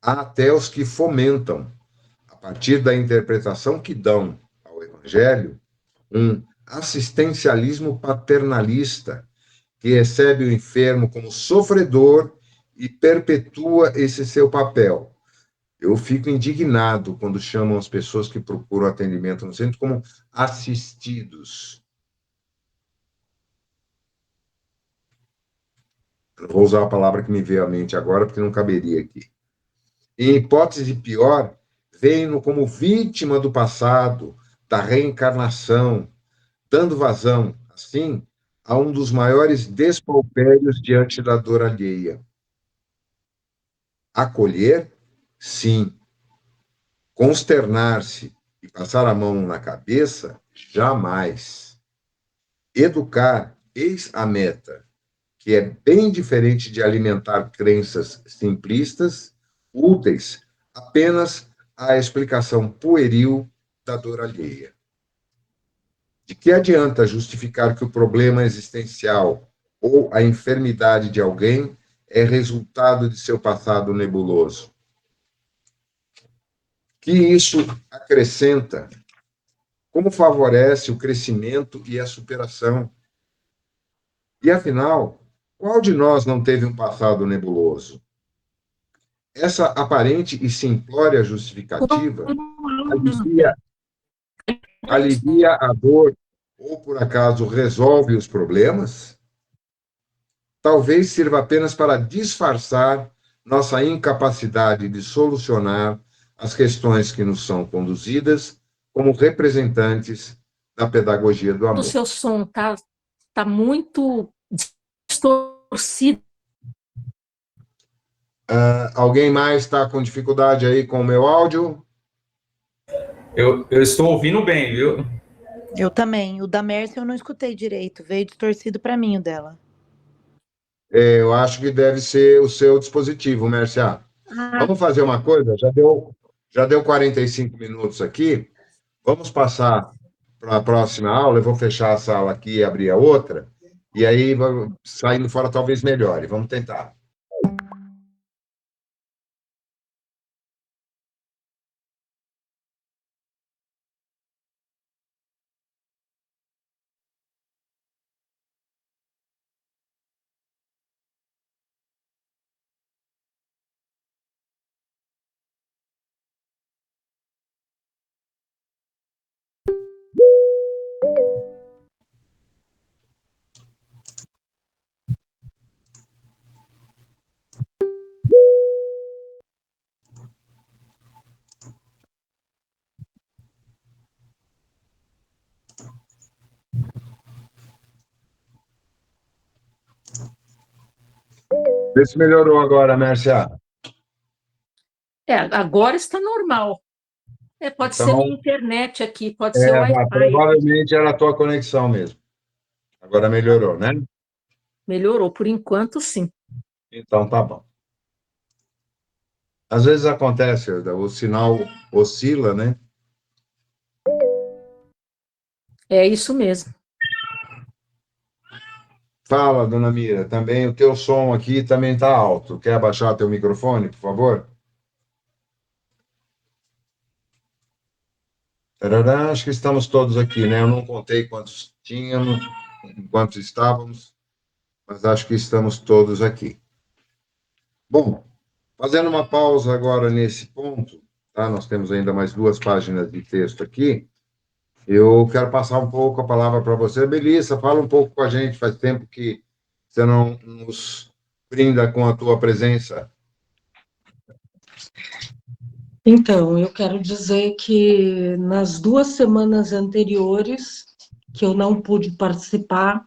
Há até os que fomentam, a partir da interpretação que dão ao Evangelho, um assistencialismo paternalista que recebe o enfermo como sofredor e perpetua esse seu papel. Eu fico indignado quando chamam as pessoas que procuram atendimento no centro como assistidos. Eu vou usar a palavra que me veio à mente agora, porque não caberia aqui. Em hipótese pior, veem-no como vítima do passado, da reencarnação, dando vazão, assim, a um dos maiores despaupérios diante da dor alheia. Acolher, sim. Consternar-se e passar a mão na cabeça, jamais. Educar, eis a meta, que é bem diferente de alimentar crenças simplistas, úteis apenas à explicação pueril da dor alheia. De que adianta justificar que o problema existencial ou a enfermidade de alguém é resultado de seu passado nebuloso? Que isso acrescenta? Como favorece o crescimento e a superação? E, afinal, qual de nós não teve um passado nebuloso? Essa aparente e simplória justificativa alivia, alivia a dor ou, por acaso, resolve os problemas? Talvez sirva apenas para disfarçar nossa incapacidade de solucionar as questões que nos são conduzidas como representantes da pedagogia do O amor. seu som tá muito distorcido. Alguém mais está com dificuldade aí com o meu áudio? Eu estou ouvindo bem, viu? Eu também. O da Mércia eu não escutei direito. Veio distorcido para mim o dela. Eu acho que deve ser o seu dispositivo, Mércia. Vamos fazer uma coisa? Já deu 45 minutos aqui. Vamos passar para a próxima aula. Eu vou fechar a sala aqui e abrir a outra. E aí, saindo fora, talvez melhore. Vamos tentar. Vê se melhorou agora, Mércia. Agora está normal. Pode ser Então, minha internet aqui, pode ser o Wi-Fi. provavelmente era a tua conexão mesmo. Agora melhorou, né? Melhorou, por enquanto, sim. Então, tá bom. Às vezes acontece, o sinal oscila, né? É isso mesmo. Fala, dona Mira, também o teu som aqui também está alto. Quer abaixar teu microfone, por favor? Tarará, acho que estamos todos aqui, né? Eu não contei quantos tínhamos, quantos estávamos, mas acho que estamos todos aqui. Bom, fazendo uma pausa agora nesse ponto, tá? Nós temos ainda mais 2 páginas de texto aqui. Eu quero passar um pouco a palavra para você. Melissa, fala um pouco com a gente. Faz tempo que você não nos brinda com a tua presença. Então, eu quero dizer que nas 2 semanas anteriores, que eu não pude participar,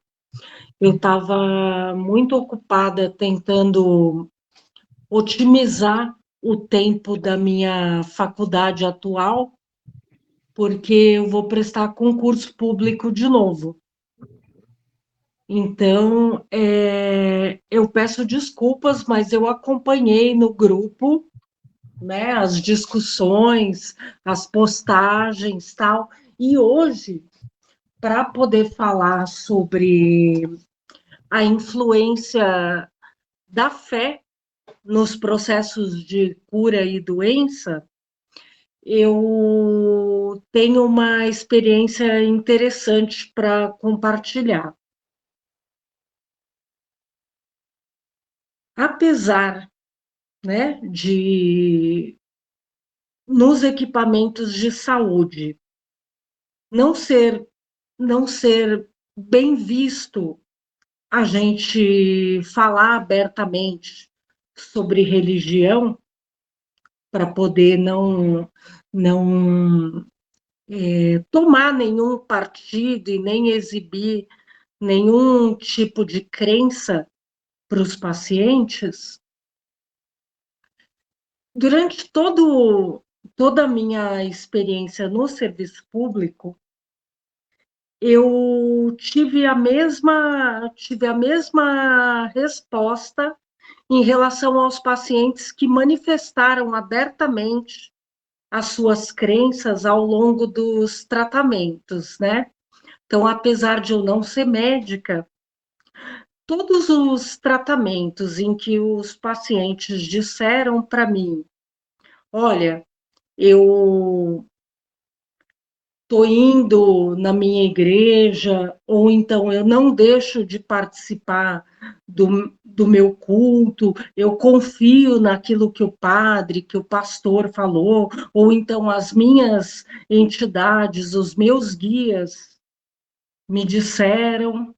eu estava muito ocupada tentando otimizar o tempo da minha faculdade atual, porque eu vou prestar concurso público de novo. Então, eu peço desculpas, mas eu acompanhei no grupo, né, as discussões, as postagens, tal. E hoje, para poder falar sobre a influência da fé nos processos de cura e doença, eu tenho uma experiência interessante para compartilhar. Apesar, né, de nos equipamentos de saúde não ser bem visto a gente falar abertamente sobre religião, para poder não tomar nenhum partido e nem exibir nenhum tipo de crença para os pacientes. Durante toda a minha experiência no serviço público, eu tive a mesma resposta em relação aos pacientes que manifestaram abertamente as suas crenças ao longo dos tratamentos, né? Então, apesar de eu não ser médica, todos os tratamentos em que os pacientes disseram para mim, olha, eu estou indo na minha igreja, ou então eu não deixo de participar do meu culto, eu confio naquilo que o padre, que o pastor falou, ou então as minhas entidades, os meus guias me disseram.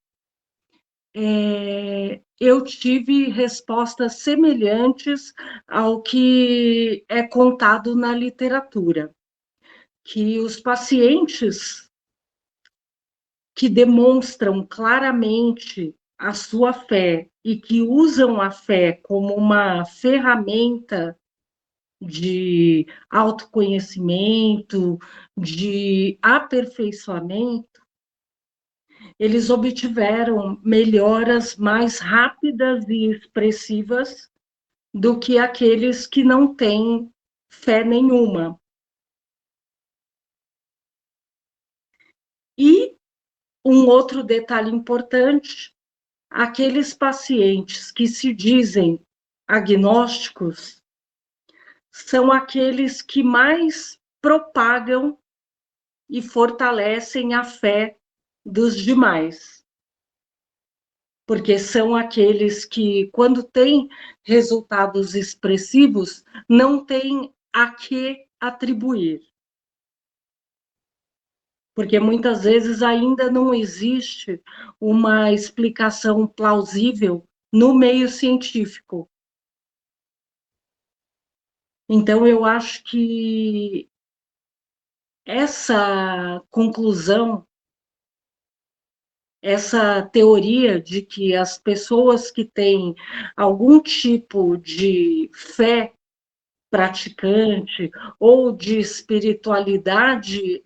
Eu tive respostas semelhantes ao que é contado na literatura, que os pacientes que demonstram claramente a sua fé e que usam a fé como uma ferramenta de autoconhecimento, de aperfeiçoamento, eles obtiveram melhoras mais rápidas e expressivas do que aqueles que não têm fé nenhuma. E um outro detalhe importante: aqueles pacientes que se dizem agnósticos são aqueles que mais propagam e fortalecem a fé dos demais. Porque são aqueles que, quando têm resultados expressivos, não têm a que atribuir. Porque muitas vezes ainda não existe uma explicação plausível no meio científico. Então, eu acho que essa conclusão, essa teoria de que as pessoas que têm algum tipo de fé praticante ou de espiritualidade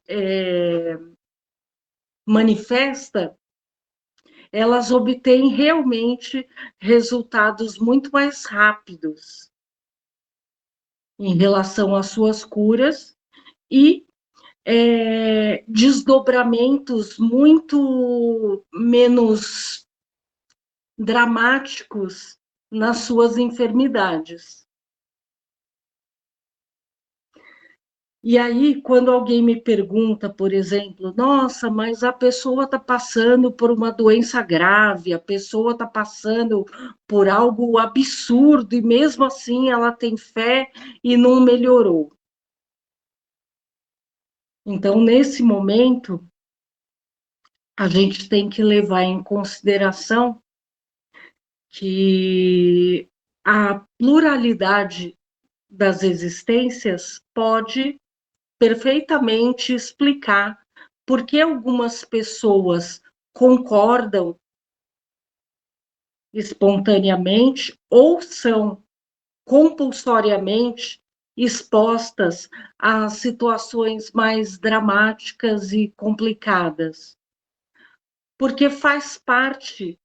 manifesta, elas obtêm realmente resultados muito mais rápidos em relação às suas curas e desdobramentos muito menos dramáticos nas suas enfermidades. E aí, quando alguém me pergunta, por exemplo, nossa, mas a pessoa está passando por uma doença grave, a pessoa está passando por algo absurdo, e mesmo assim ela tem fé e não melhorou. Então, nesse momento, a gente tem que levar em consideração que a pluralidade das existências pode perfeitamente explicar por que algumas pessoas concordam espontaneamente ou são compulsoriamente expostas a situações mais dramáticas e complicadas. Porque faz parte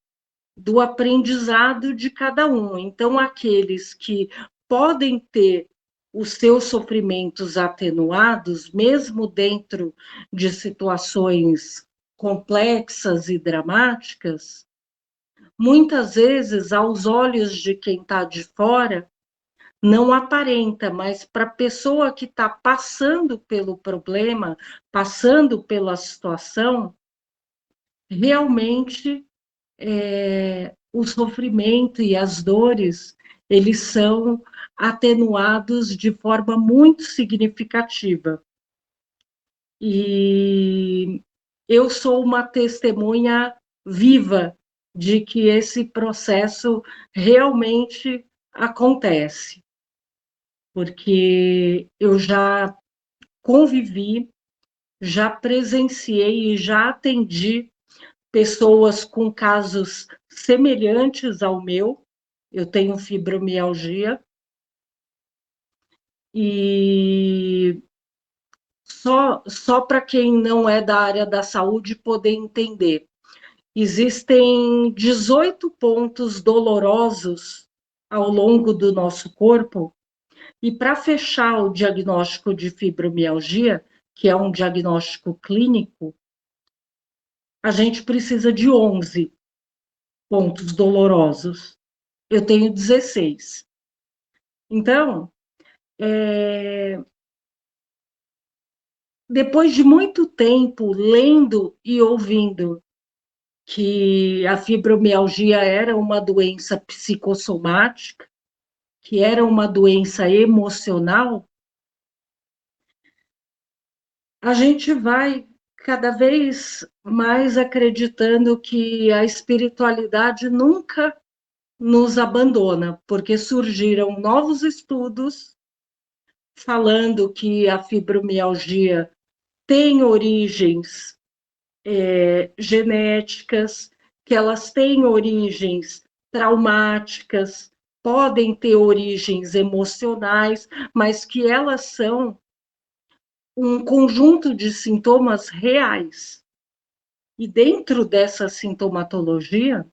do aprendizado de cada um. Então, aqueles que podem ter os seus sofrimentos atenuados, mesmo dentro de situações complexas e dramáticas, muitas vezes, aos olhos de quem está de fora, não aparenta, mas para a pessoa que está passando pelo problema, passando pela situação, realmente o sofrimento e as dores, eles são atenuados de forma muito significativa. E eu sou uma testemunha viva de que esse processo realmente acontece, porque eu já convivi, já presenciei e já atendi pessoas com casos semelhantes ao meu. Eu tenho fibromialgia e só para quem não é da área da saúde poder entender. Existem 18 pontos dolorosos ao longo do nosso corpo e para fechar o diagnóstico de fibromialgia, que é um diagnóstico clínico, a gente precisa de 11 pontos dolorosos. Eu tenho 16. Então, depois de muito tempo lendo e ouvindo que a fibromialgia era uma doença psicossomática, que era uma doença emocional, a gente vai cada vez mais acreditando que a espiritualidade nunca nos abandona, porque surgiram novos estudos falando que a fibromialgia tem origens genéticas, que elas têm origens traumáticas, podem ter origens emocionais, mas que elas são um conjunto de sintomas reais. E dentro dessa sintomatologia,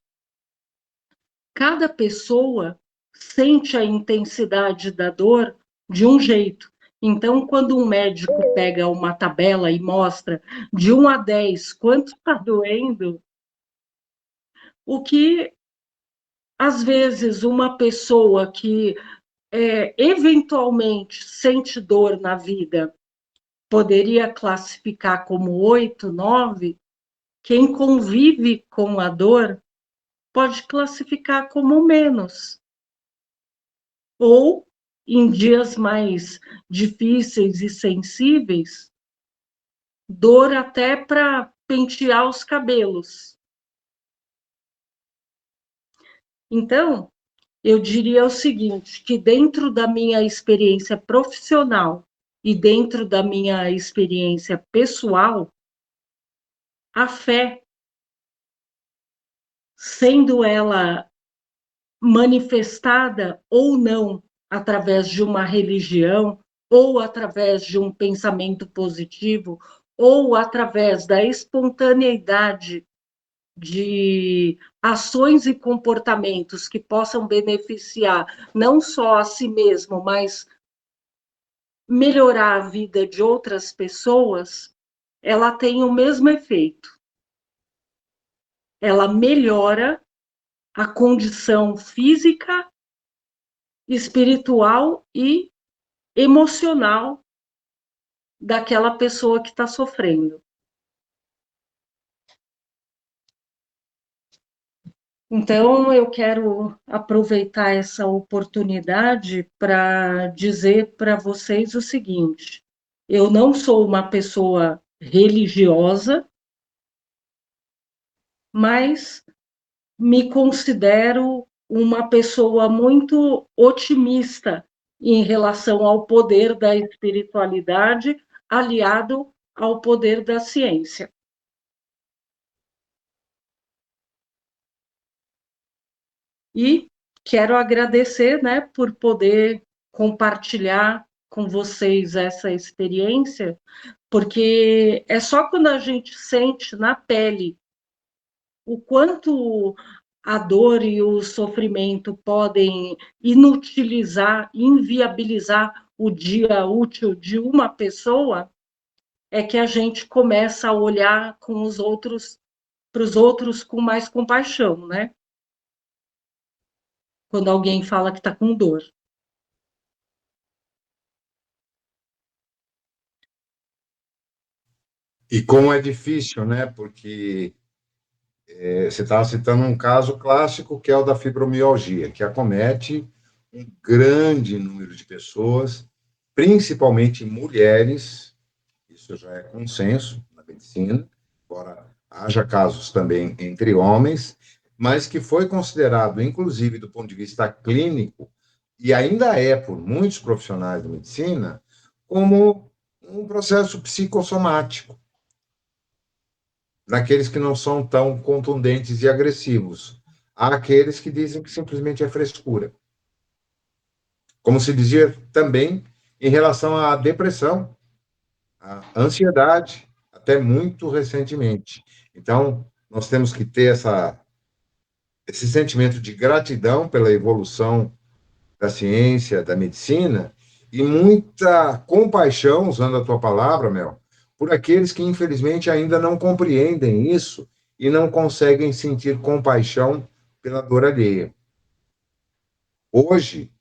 cada pessoa sente a intensidade da dor de um jeito. Então, quando um médico pega uma tabela e mostra de 1 a 10 quanto está doendo, o que, às vezes, uma pessoa que eventualmente sente dor na vida poderia classificar como 8, 9, quem convive com a dor pode classificar como menos. Ou, em dias mais difíceis e sensíveis, dor até para pentear os cabelos. Então, eu diria o seguinte, que dentro da minha experiência profissional e dentro da minha experiência pessoal, a fé, sendo ela manifestada ou não através de uma religião, ou através de um pensamento positivo, ou através da espontaneidade de ações e comportamentos que possam beneficiar não só a si mesmo, mas melhorar a vida de outras pessoas, ela tem o mesmo efeito. Ela melhora a condição física, espiritual e emocional daquela pessoa que está sofrendo. Então, eu quero aproveitar essa oportunidade para dizer para vocês o seguinte: eu não sou uma pessoa religiosa, mas me considero uma pessoa muito otimista em relação ao poder da espiritualidade, aliado ao poder da ciência. E quero agradecer, né, por poder compartilhar com vocês essa experiência, porque é só quando a gente sente na pele o quanto a dor e o sofrimento podem inutilizar, inviabilizar o dia útil de uma pessoa, é que a gente começa a olhar com os outros, para os outros com mais compaixão, né? Quando alguém fala que está com dor. E como é difícil, né? Porque você estava citando um caso clássico, que é o da fibromialgia, que acomete um grande número de pessoas, principalmente mulheres, isso já é consenso na medicina, embora haja casos também entre homens, mas que foi considerado, inclusive do ponto de vista clínico, e ainda é por muitos profissionais de medicina, como um processo psicossomático, naqueles que não são tão contundentes e agressivos. Há aqueles que dizem que simplesmente é frescura. Como se dizia também em relação à depressão, à ansiedade, até muito recentemente. Então, nós temos que ter esse sentimento de gratidão pela evolução da ciência, da medicina, e muita compaixão, usando a tua palavra, Mel, por aqueles que, infelizmente, ainda não compreendem isso e não conseguem sentir compaixão pela dor alheia. Hoje,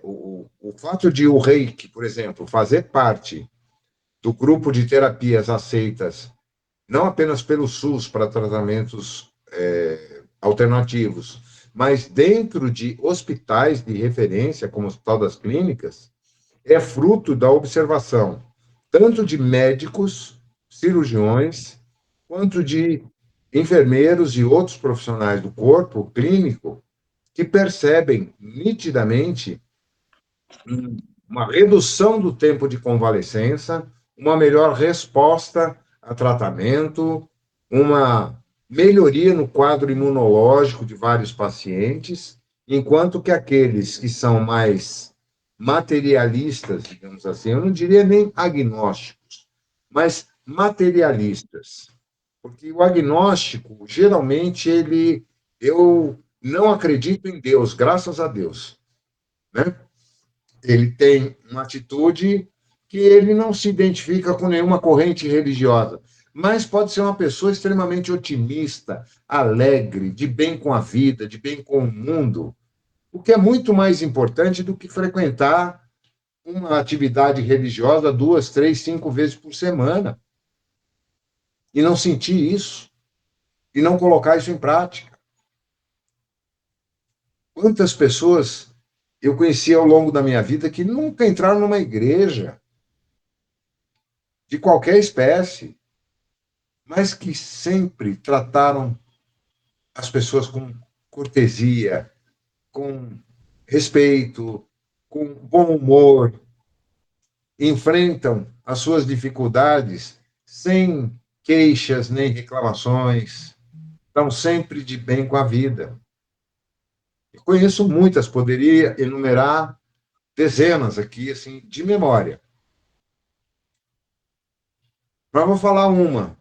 o fato de o reiki, por exemplo, fazer parte do grupo de terapias aceitas, não apenas pelo SUS para tratamentos alternativos, mas dentro de hospitais de referência, como o Hospital das Clínicas, é fruto da observação tanto de médicos, cirurgiões, quanto de enfermeiros e outros profissionais do corpo clínico que percebem nitidamente uma redução do tempo de convalescença, uma melhor resposta a tratamento, uma melhoria no quadro imunológico de vários pacientes, enquanto que aqueles que são mais materialistas, digamos assim, eu não diria nem agnósticos, mas materialistas, porque o agnóstico, geralmente, eu não acredito em Deus, graças a Deus, né? Ele tem uma atitude que ele não se identifica com nenhuma corrente religiosa, mas pode ser uma pessoa extremamente otimista, alegre, de bem com a vida, de bem com o mundo, o que é muito mais importante do que frequentar uma atividade religiosa 2, 3, 5 vezes por semana e não sentir isso, e não colocar isso em prática. Quantas pessoas eu conheci ao longo da minha vida que nunca entraram numa igreja, de qualquer espécie, mas que sempre trataram as pessoas com cortesia, com respeito, com bom humor, enfrentam as suas dificuldades sem queixas nem reclamações, estão sempre de bem com a vida. Eu conheço muitas, poderia enumerar dezenas aqui, assim, de memória. Mas vou falar uma,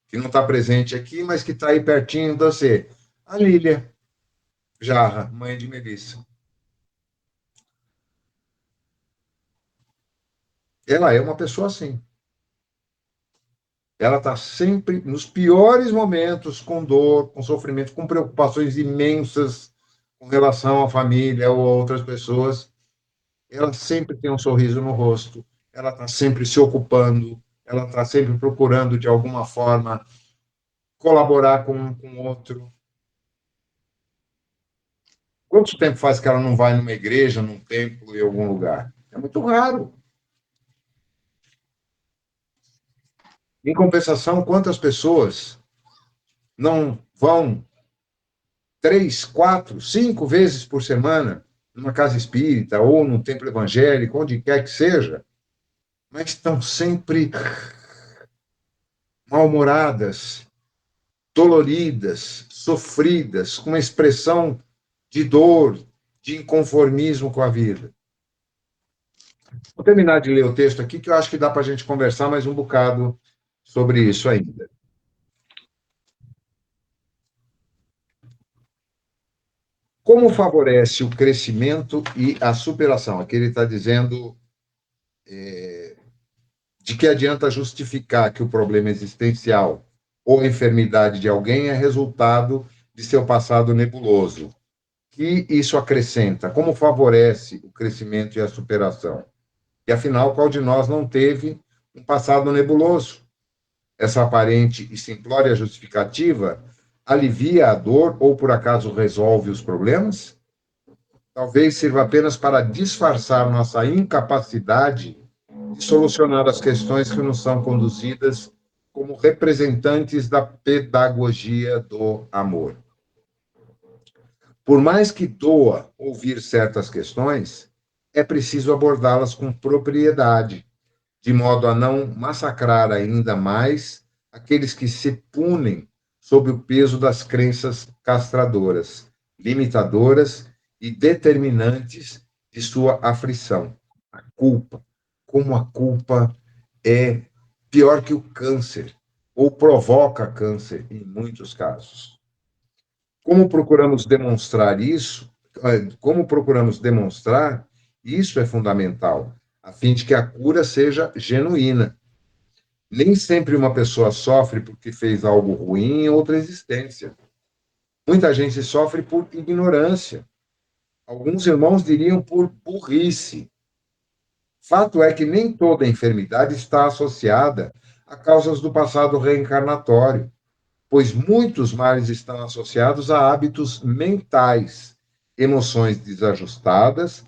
que não está presente aqui, mas que está aí pertinho de você. A Lília Jarra, mãe de Melissa. Ela é uma pessoa assim. Ela está sempre, nos piores momentos, com dor, com sofrimento, com preocupações imensas com relação à família ou a outras pessoas. Ela sempre tem um sorriso no rosto, ela está sempre se ocupando, ela está sempre procurando, de alguma forma, colaborar com um com o outro. Quanto tempo faz que ela não vai numa igreja, num templo, em algum lugar? É muito raro. Em compensação, quantas pessoas não vão 3, 4, 5 vezes por semana numa casa espírita ou num templo evangélico, onde quer que seja, mas estão sempre mal-humoradas, doloridas, sofridas, com uma expressão de dor, de inconformismo com a vida. Vou terminar de ler o texto aqui, que eu acho que dá para a gente conversar mais um bocado sobre isso ainda. Como favorece o crescimento e a superação? Aqui ele está dizendo de que adianta justificar que o problema existencial ou a enfermidade de alguém é resultado de seu passado nebuloso. Que isso acrescenta? Como favorece o crescimento e a superação? E, afinal, qual de nós não teve um passado nebuloso? Essa aparente e simplória justificativa alivia a dor ou, por acaso, resolve os problemas? Talvez sirva apenas para disfarçar nossa incapacidade de solucionar as questões que nos são conduzidas como representantes da pedagogia do amor. Por mais que doa ouvir certas questões, é preciso abordá-las com propriedade, de modo a não massacrar ainda mais aqueles que se punem sob o peso das crenças castradoras, limitadoras e determinantes de sua aflição. A culpa. Como a culpa é pior que o câncer, ou provoca câncer em muitos casos. Como procuramos demonstrar isso? Como procuramos demonstrar, isso é fundamental, a fim de que a cura seja genuína. Nem sempre uma pessoa sofre porque fez algo ruim em outra existência. Muita gente sofre por ignorância. Alguns irmãos diriam por burrice. Fato é que nem toda enfermidade está associada a causas do passado reencarnatório, pois muitos males estão associados a hábitos mentais, emoções desajustadas,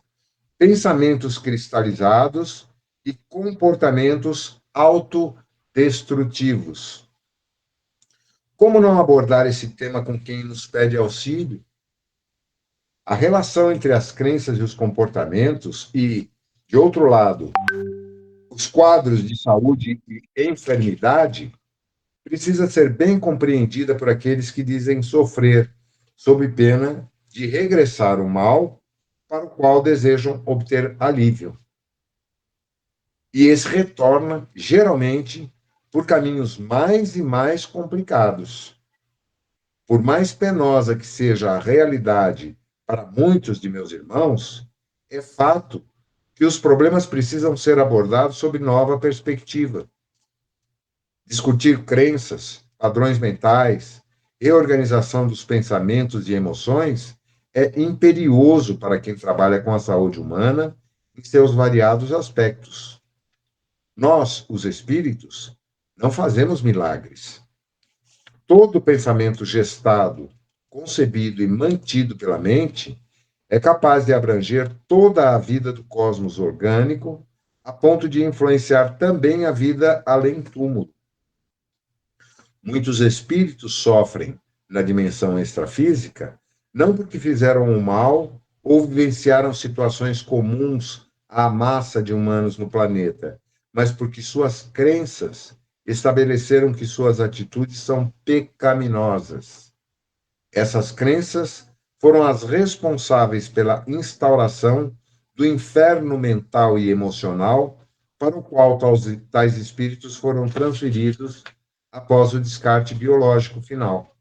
pensamentos cristalizados e comportamentos autodestrutivos. Como não abordar esse tema com quem nos pede auxílio? A relação entre as crenças e os comportamentos e, de outro lado, os quadros de saúde e enfermidade precisa ser bem compreendida por aqueles que dizem sofrer, sob pena de regressar o mal para o qual desejam obter alívio. E esse retorna, geralmente, por caminhos mais e mais complicados. Por mais penosa que seja a realidade para muitos de meus irmãos, é fato que os problemas precisam ser abordados sob nova perspectiva. Discutir crenças, padrões mentais, reorganização dos pensamentos e emoções é imperioso para quem trabalha com a saúde humana em seus variados aspectos. Nós, os espíritos, não fazemos milagres. Todo pensamento gestado, concebido e mantido pela mente é capaz de abranger toda a vida do cosmos orgânico, a ponto de influenciar também a vida além túmulo. Muitos espíritos sofrem na dimensão extrafísica não porque fizeram o mal ou vivenciaram situações comuns à massa de humanos no planeta, mas porque suas crenças estabeleceram que suas atitudes são pecaminosas. Essas crenças foram as responsáveis pela instauração do inferno mental e emocional para o qual tais espíritos foram transferidos após o descarte biológico final.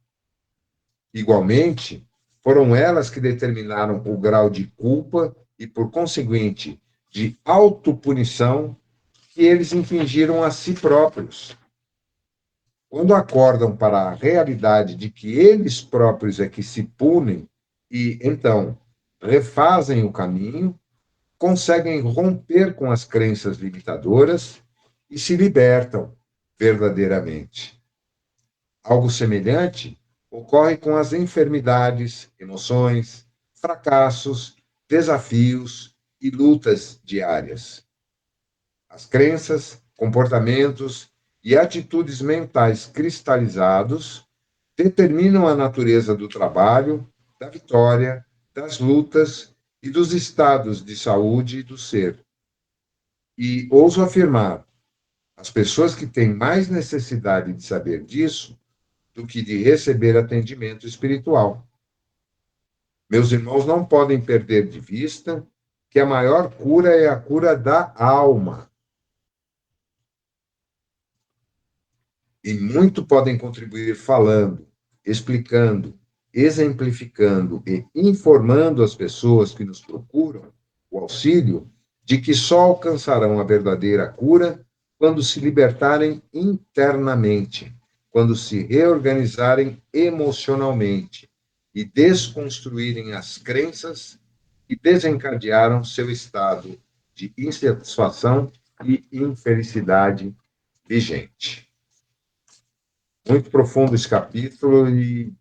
Igualmente, foram elas que determinaram o grau de culpa e, por conseguinte, de autopunição que eles infligiram a si próprios. Quando acordam para a realidade de que eles próprios é que se punem e, então, refazem o caminho, conseguem romper com as crenças limitadoras e se libertam verdadeiramente. Algo semelhante ocorre com as enfermidades, emoções, fracassos, desafios e lutas diárias. As crenças, comportamentos e atitudes mentais cristalizados determinam a natureza do trabalho, da vitória, das lutas e dos estados de saúde do ser. E ouso afirmar, as pessoas que têm mais necessidade de saber disso do que de receber atendimento espiritual. Meus irmãos não podem perder de vista que a maior cura é a cura da alma. E muito podem contribuir falando, explicando, exemplificando e informando as pessoas que nos procuram o auxílio de que só alcançarão a verdadeira cura quando se libertarem internamente, quando se reorganizarem emocionalmente e desconstruírem as crenças que desencadearam seu estado de insatisfação e infelicidade vigente. Muito profundo esse capítulo e,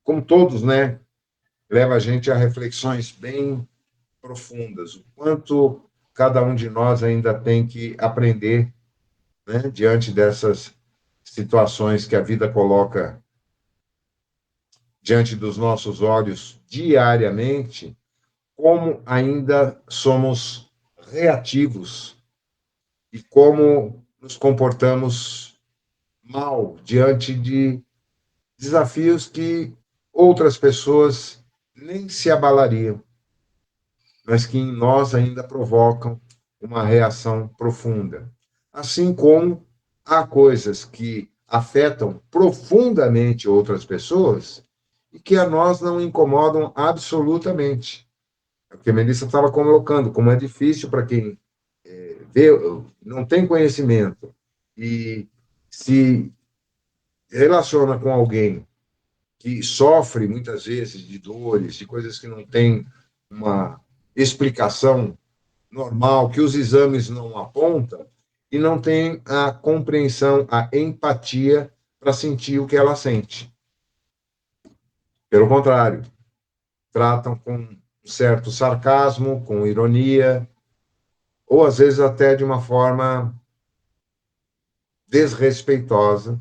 como todos, né, leva a gente a reflexões bem profundas. O quanto cada um de nós ainda tem que aprender, né, diante dessas situações que a vida coloca diante dos nossos olhos diariamente, como ainda somos reativos e como nos comportamos mal diante de desafios que outras pessoas nem se abalariam, mas que em nós ainda provocam uma reação profunda. Assim como há coisas que afetam profundamente outras pessoas e que a nós não incomodam absolutamente. É o que a Melissa estava colocando, como é difícil para quem vê, não tem conhecimento e se relaciona com alguém que sofre muitas vezes de dores, de coisas que não tem uma explicação normal, que os exames não apontam, e não tem a compreensão, a empatia para sentir o que ela sente. Pelo contrário, tratam com certo sarcasmo, com ironia, ou às vezes até de uma forma desrespeitosa,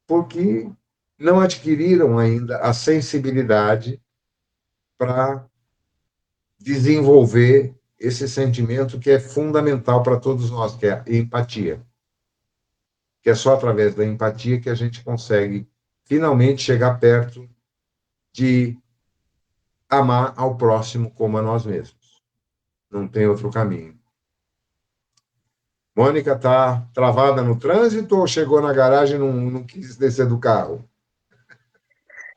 porque não adquiriram ainda a sensibilidade para desenvolver esse sentimento que é fundamental para todos nós, que é a empatia. Que é só através da empatia que a gente consegue finalmente chegar perto de amar ao próximo como a nós mesmos. Não tem outro caminho. Mônica está travada no trânsito ou chegou na garagem e não quis descer do carro?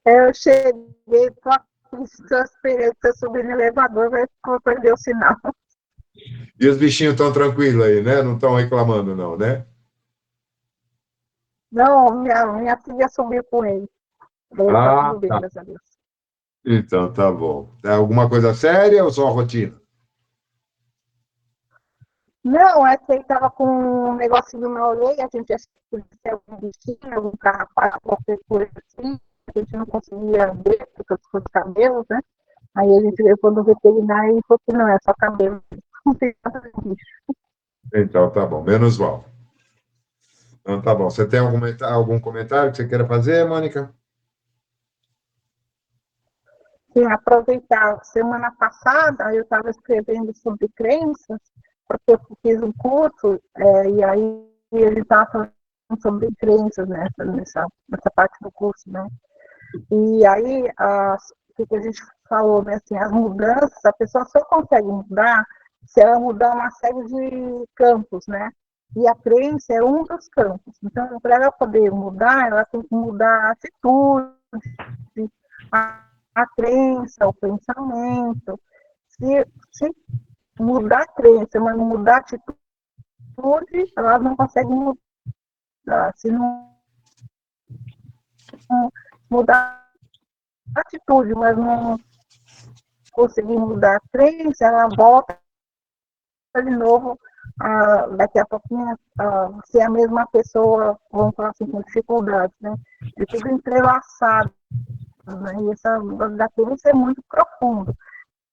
Eu cheguei, estou esperando você subir no elevador, vai perder o sinal. E os bichinhos estão tranquilos aí, né? Não estão reclamando, não, né? Não, minha filha subiu com ele. Tá tudo bem, Tá. graças a Deus. Então, tá bom. É alguma coisa séria ou só rotina? Não, é que ele estava com um negocinho na orelha, a gente achou que podia ser algum bichinho, algum carrapato, qualquer coisa assim. A gente não conseguia ver, porque os cabelos, né? Aí a gente levou no veterinário e falou que não, é só cabelo. Não tem nada de bicho. Então, tá bom. Menos mal. Então, tá bom. Você tem algum comentário que você queira fazer, Mônica? Sim, aproveitar. Semana passada eu estava escrevendo sobre crenças, porque eu fiz um curso, e aí ele estava falando sobre crenças nessa parte do curso, né? E aí, o que a gente falou, né? Assim, as mudanças, a pessoa só consegue mudar se ela mudar uma série de campos, né? E a crença é um dos campos. Então, para ela poder mudar, ela tem que mudar a atitude, a crença, o pensamento. Se mudar a crença, mas não mudar a atitude, ela não consegue mudar. Se não mudar a atitude, mas não conseguir mudar a crença, ela volta de novo, daqui a pouquinho, ser a mesma pessoa, vamos falar assim, com dificuldades, né? É tudo entrelaçado, né? E essa da crença é muito profundo.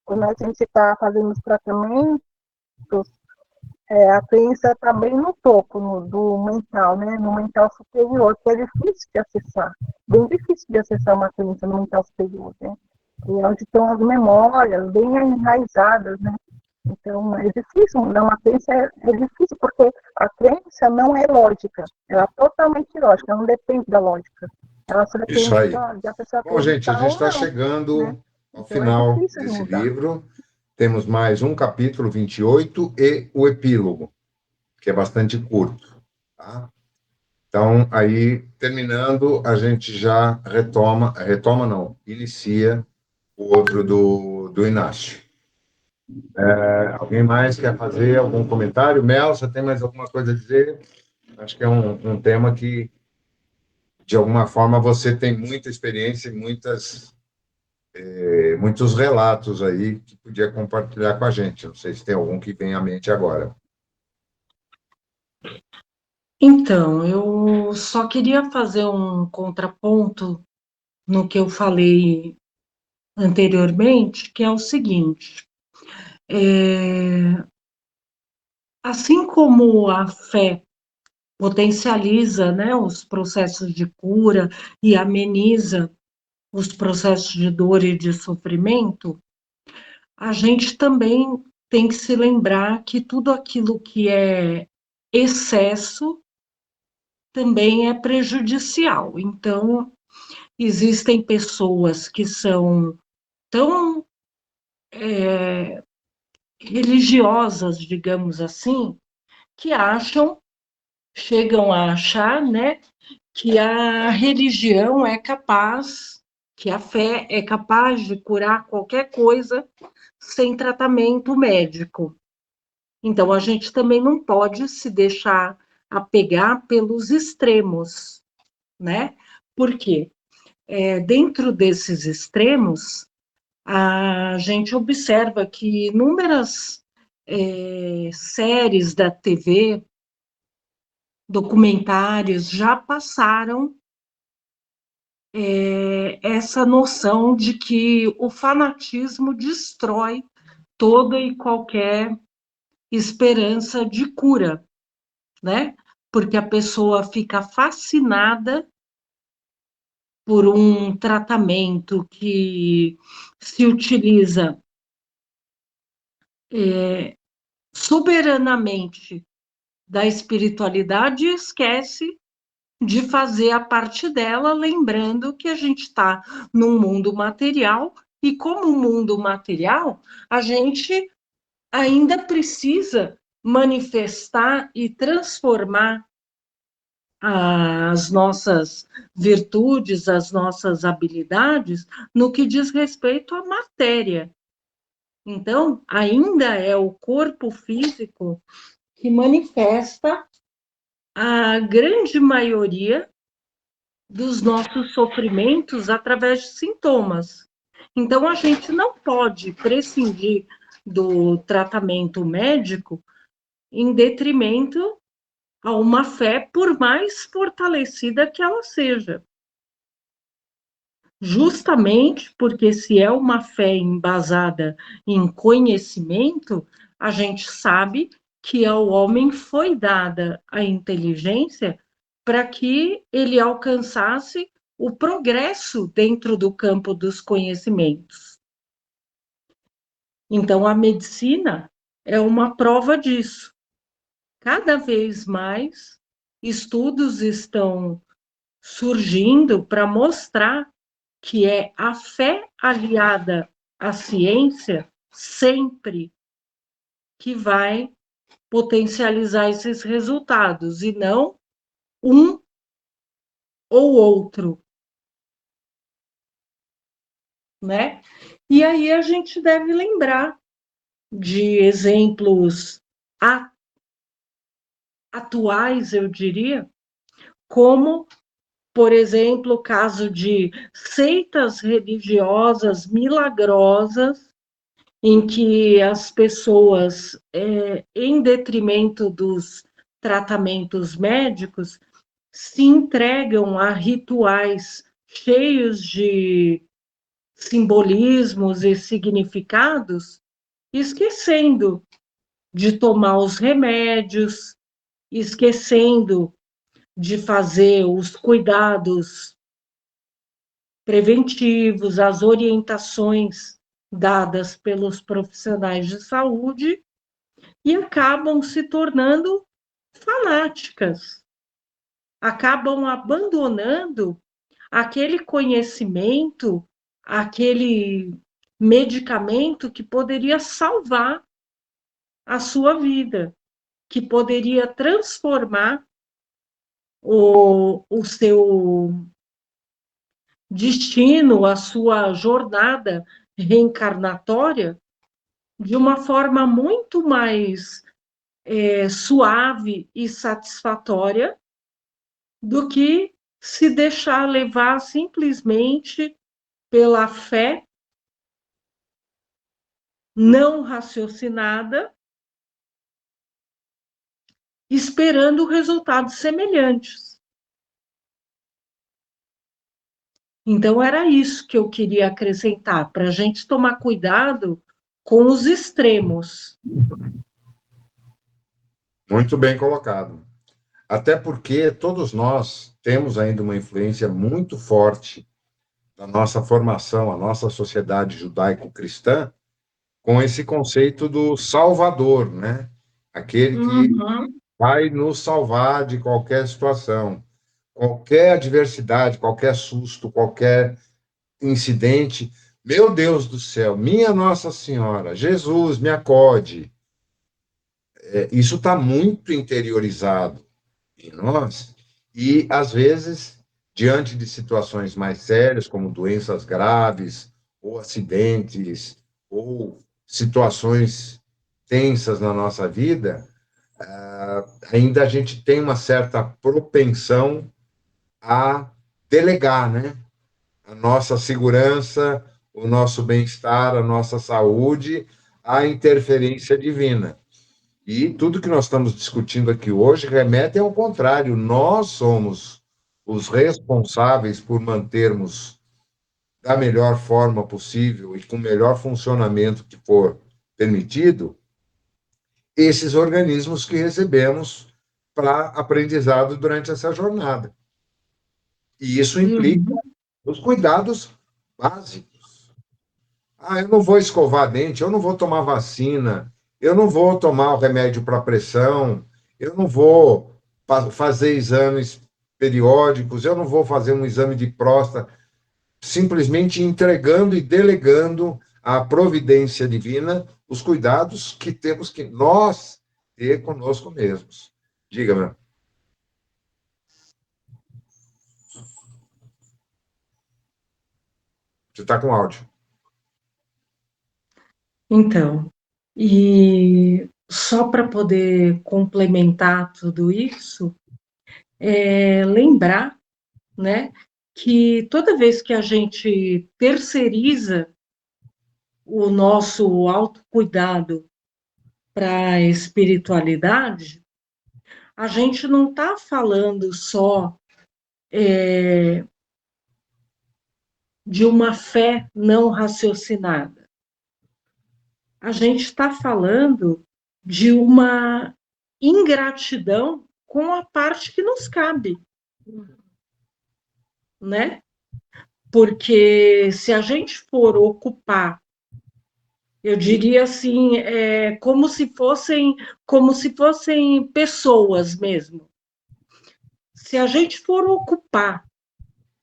Quando a gente está fazendo os tratamentos, a crença está bem no topo do mental, né? No mental superior, que é difícil de acessar. Bem difícil de acessar uma crença no mental superior, né? E é onde estão as memórias bem enraizadas, né? Então, é difícil mudar uma crença, é difícil, porque a crença não é lógica, ela é totalmente ilógica, não depende da lógica. Ela só depende Isso aí. da pessoa Bom, gente, a acreditar gente ou está não, chegando né? ao Então, é final difícil de desse mudar. livro. Temos mais um capítulo 28 e o epílogo, que é bastante curto. Tá? Então, aí, terminando, a gente já retoma não, inicia o outro do Inácio. Alguém mais quer fazer algum comentário? Mel, você tem mais alguma coisa a dizer? Acho que é um tema que, de alguma forma, você tem muita experiência e muitos relatos aí que podia compartilhar com a gente. Não sei se tem algum que vem à mente agora. Então, eu só queria fazer um contraponto no que eu falei anteriormente, que é o seguinte: assim como a fé potencializa, né, os processos de cura e ameniza os processos de dor e de sofrimento, a gente também tem que se lembrar que tudo aquilo que é excesso também é prejudicial. Então, existem pessoas que são tão religiosas, digamos assim, que chegam a achar, né, que a religião é capaz, que a fé é capaz de curar qualquer coisa sem tratamento médico. Então, a gente também não pode se deixar apegar pelos extremos, né? Por quê? Dentro desses extremos, a gente observa que inúmeras séries da TV, documentários, já passaram essa noção de que o fanatismo destrói toda e qualquer esperança de cura, né? Porque a pessoa fica fascinada por um tratamento que se utiliza soberanamente da espiritualidade e esquece de fazer a parte dela, lembrando que a gente está num mundo material e, como mundo material, a gente ainda precisa manifestar e transformar as nossas virtudes, as nossas habilidades, no que diz respeito à matéria. Então, ainda é o corpo físico que manifesta a grande maioria dos nossos sofrimentos através de sintomas. Então, a gente não pode prescindir do tratamento médico em detrimento a uma fé, por mais fortalecida que ela seja. Justamente porque, se é uma fé embasada em conhecimento, a gente sabe que ao homem foi dada a inteligência para que ele alcançasse o progresso dentro do campo dos conhecimentos. Então, a medicina é uma prova disso. Cada vez mais estudos estão surgindo para mostrar que é a fé aliada à ciência sempre que vai potencializar esses resultados, e não um ou outro, né? E aí a gente deve lembrar de exemplos atuais, eu diria, como, por exemplo, o caso de seitas religiosas milagrosas, em que as pessoas, em detrimento dos tratamentos médicos, se entregam a rituais cheios de simbolismos e significados, esquecendo de tomar os remédios, esquecendo de fazer os cuidados preventivos, as orientações dadas pelos profissionais de saúde, e acabam se tornando fanáticas, acabam abandonando aquele conhecimento, aquele medicamento que poderia salvar a sua vida, que poderia transformar o seu destino, a sua jornada reencarnatória, de uma forma muito mais suave e satisfatória do que se deixar levar simplesmente pela fé não raciocinada, esperando resultados semelhantes. Então, era isso que eu queria acrescentar, para a gente tomar cuidado com os extremos. Muito bem colocado. Até porque todos nós temos ainda uma influência muito forte da nossa formação, a nossa sociedade judaico-cristã, com esse conceito do Salvador, né? Aquele que vai nos salvar de qualquer situação, qualquer adversidade, qualquer susto, qualquer incidente. Meu Deus do céu, minha Nossa Senhora, Jesus, me acode. Isso está muito interiorizado em nós, e às vezes, diante de situações mais sérias, como doenças graves, ou acidentes, ou situações tensas na nossa vida, ainda a gente tem uma certa propensão a delegar, né? A nossa segurança, o nosso bem-estar, a nossa saúde à interferência divina. E tudo que nós estamos discutindo aqui hoje remete ao contrário. Nós somos os responsáveis por mantermos da melhor forma possível e com o melhor funcionamento que for permitido esses organismos que recebemos para aprendizado durante essa jornada. E isso implica os cuidados básicos. Eu não vou escovar dente, eu não vou tomar vacina, eu não vou tomar o remédio para pressão, eu não vou fazer exames periódicos, eu não vou fazer um exame de próstata, simplesmente entregando e delegando à providência divina os cuidados que temos que nós ter conosco mesmos. Diga, meu. Você está com áudio. Então, e só para poder complementar tudo isso, lembrar, né, que toda vez que a gente terceiriza o nosso autocuidado para a espiritualidade, a gente não está falando só de uma fé não raciocinada. A gente está falando de uma ingratidão com a parte que nos cabe, né? Porque se a gente for ocupar, eu diria assim, como se fossem pessoas mesmo. Se a gente for ocupar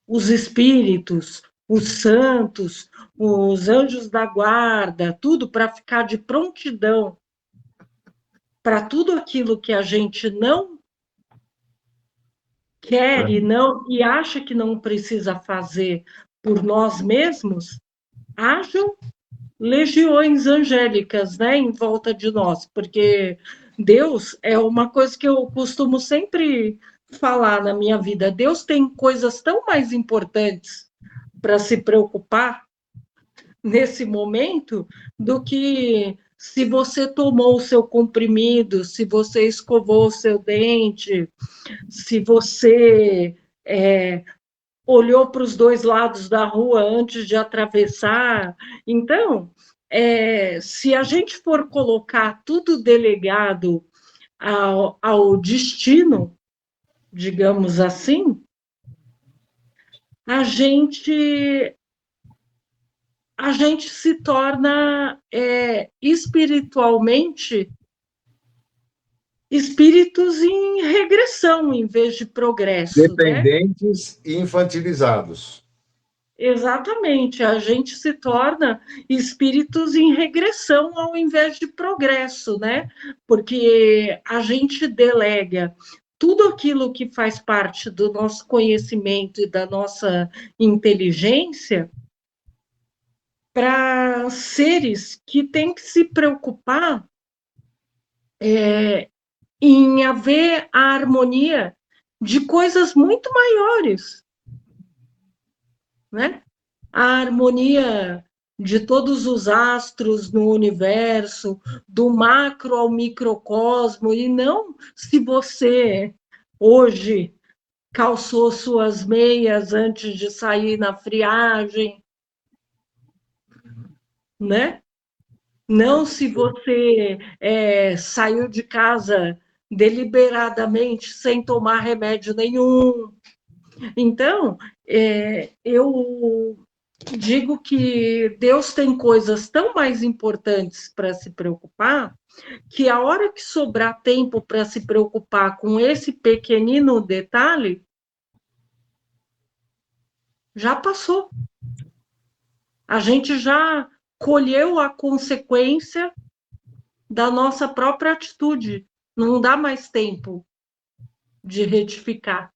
os espíritos, os santos, os anjos da guarda, tudo para ficar de prontidão para tudo aquilo que a gente não quer e acha que não precisa fazer por nós mesmos, hajam legiões angélicas, né, em volta de nós, porque Deus é uma coisa que eu costumo sempre falar na minha vida. Deus tem coisas tão mais importantes para se preocupar nesse momento do que se você tomou o seu comprimido, se você escovou o seu dente, se você olhou para os dois lados da rua antes de atravessar. Então, se a gente for colocar tudo delegado ao destino, digamos assim, a gente se torna espiritualmente espíritos em regressão em vez de progresso. Dependentes, né? E infantilizados. Exatamente, a gente se torna espíritos em regressão ao invés de progresso, né? Porque a gente delega tudo aquilo que faz parte do nosso conhecimento e da nossa inteligência para seres que têm que se preocupar em haver a harmonia de coisas muito maiores, né? A harmonia de todos os astros no universo, do macro ao microcosmo, e não se você hoje calçou suas meias antes de sair na friagem, né? Não se você saiu de casa deliberadamente sem tomar remédio nenhum. Então, eu digo que Deus tem coisas tão mais importantes para se preocupar, que a hora que sobrar tempo para se preocupar com esse pequenino detalhe, já passou. A gente já colheu a consequência da nossa própria atitude. Não dá mais tempo de retificar.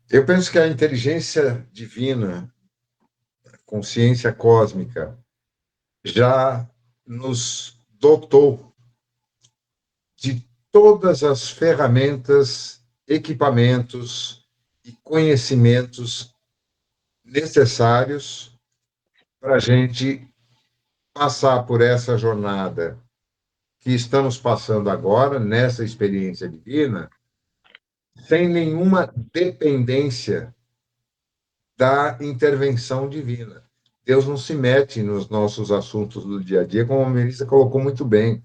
Eu penso que a inteligência divina, a consciência cósmica, já nos dotou de todas as ferramentas, equipamentos e conhecimentos necessários para a gente passar por essa jornada que estamos passando agora, nessa experiência divina, sem nenhuma dependência da intervenção divina. Deus não se mete nos nossos assuntos do dia a dia, como a Melissa colocou muito bem.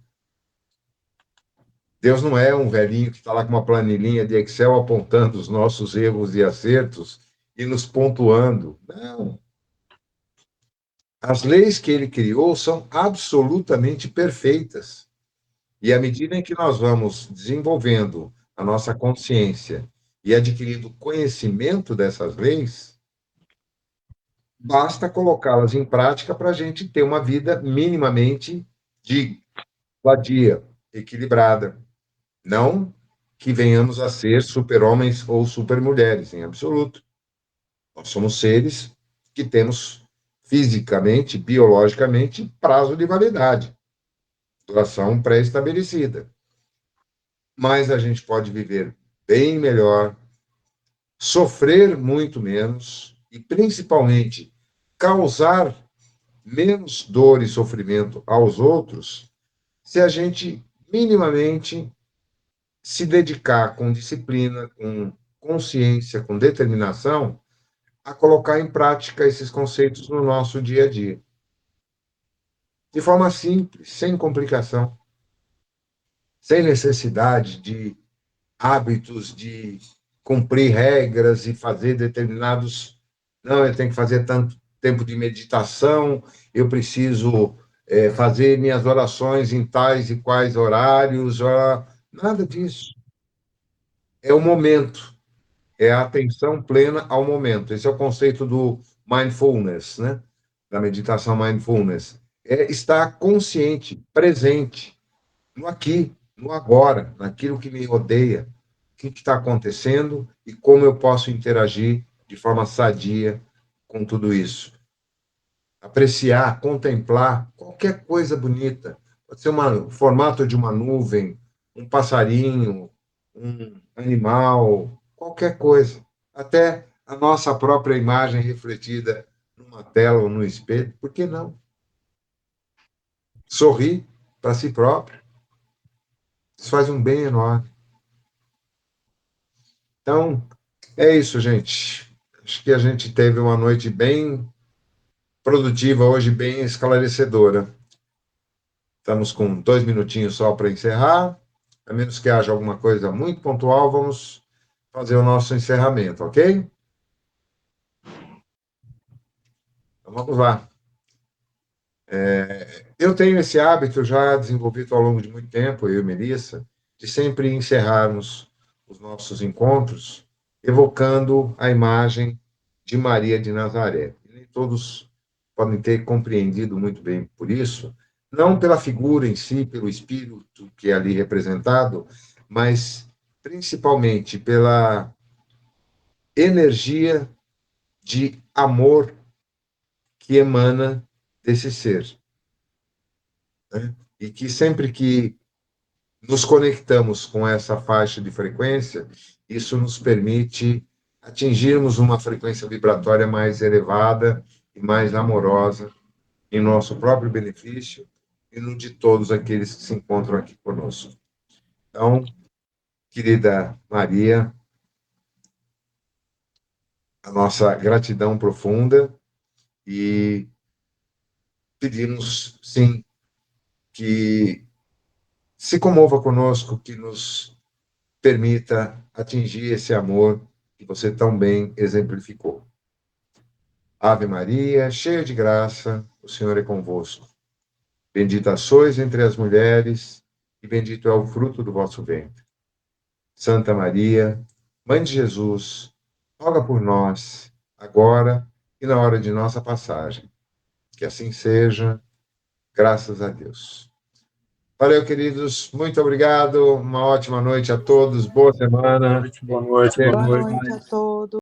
Deus não é um velhinho que está lá com uma planilhinha de Excel apontando os nossos erros e acertos e nos pontuando. Não. As leis que ele criou são absolutamente perfeitas. E à medida em que nós vamos desenvolvendo a nossa consciência e adquirindo conhecimento dessas leis, basta colocá-las em prática para a gente ter uma vida minimamente sadia, equilibrada. Não que venhamos a ser super-homens ou super-mulheres, em absoluto. Nós somos seres que temos fisicamente, biologicamente, prazo de validade, duração pré-estabelecida. Mas a gente pode viver bem melhor, sofrer muito menos e, principalmente, causar menos dor e sofrimento aos outros se a gente minimamente se dedicar com disciplina, com consciência, com determinação, a colocar em prática esses conceitos no nosso dia a dia. De forma simples, sem complicação, sem necessidade de hábitos, de cumprir regras e fazer determinados... Não, eu tenho que fazer tanto tempo de meditação, eu preciso fazer minhas orações em tais e quais horários, nada disso. É o momento, é a atenção plena ao momento. Esse é o conceito do mindfulness, né? Da meditação mindfulness. É estar consciente, presente, no aqui, no agora, naquilo que me rodeia, o que está acontecendo e como eu posso interagir de forma sadia com tudo isso. Apreciar, contemplar qualquer coisa bonita. Pode ser o formato de uma nuvem, um passarinho, um animal, qualquer coisa. Até a nossa própria imagem refletida numa tela ou no espelho, por que não? Sorrir para si próprio. Isso faz um bem enorme. Então, é isso, gente. Acho que a gente teve uma noite bem produtiva hoje, bem esclarecedora. Estamos com 2 minutinhos só para encerrar. A menos que haja alguma coisa muito pontual, vamos fazer o nosso encerramento, ok? Então, vamos lá. Eu tenho esse hábito já desenvolvido ao longo de muito tempo, eu e Melissa, de sempre encerrarmos os nossos encontros evocando a imagem de Maria de Nazaré. E nem todos podem ter compreendido muito bem por isso, não pela figura em si, pelo espírito que é ali representado, mas principalmente pela energia de amor que emana desse ser. Né? E que sempre que nos conectamos com essa faixa de frequência, isso nos permite atingirmos uma frequência vibratória mais elevada e mais amorosa em nosso próprio benefício e no de todos aqueles que se encontram aqui conosco. Então, querida Maria, a nossa gratidão profunda e pedimos, sim, que se comova conosco, que nos permita atingir esse amor que você tão bem exemplificou. Ave Maria, cheia de graça, o Senhor é convosco. Bendita sois entre as mulheres, e bendito é o fruto do vosso ventre. Santa Maria, Mãe de Jesus, roga por nós, agora e na hora de nossa passagem. Que assim seja, graças a Deus. Valeu, queridos. Muito obrigado. Uma ótima noite a todos. Boa semana. Boa noite. Boa noite a todos.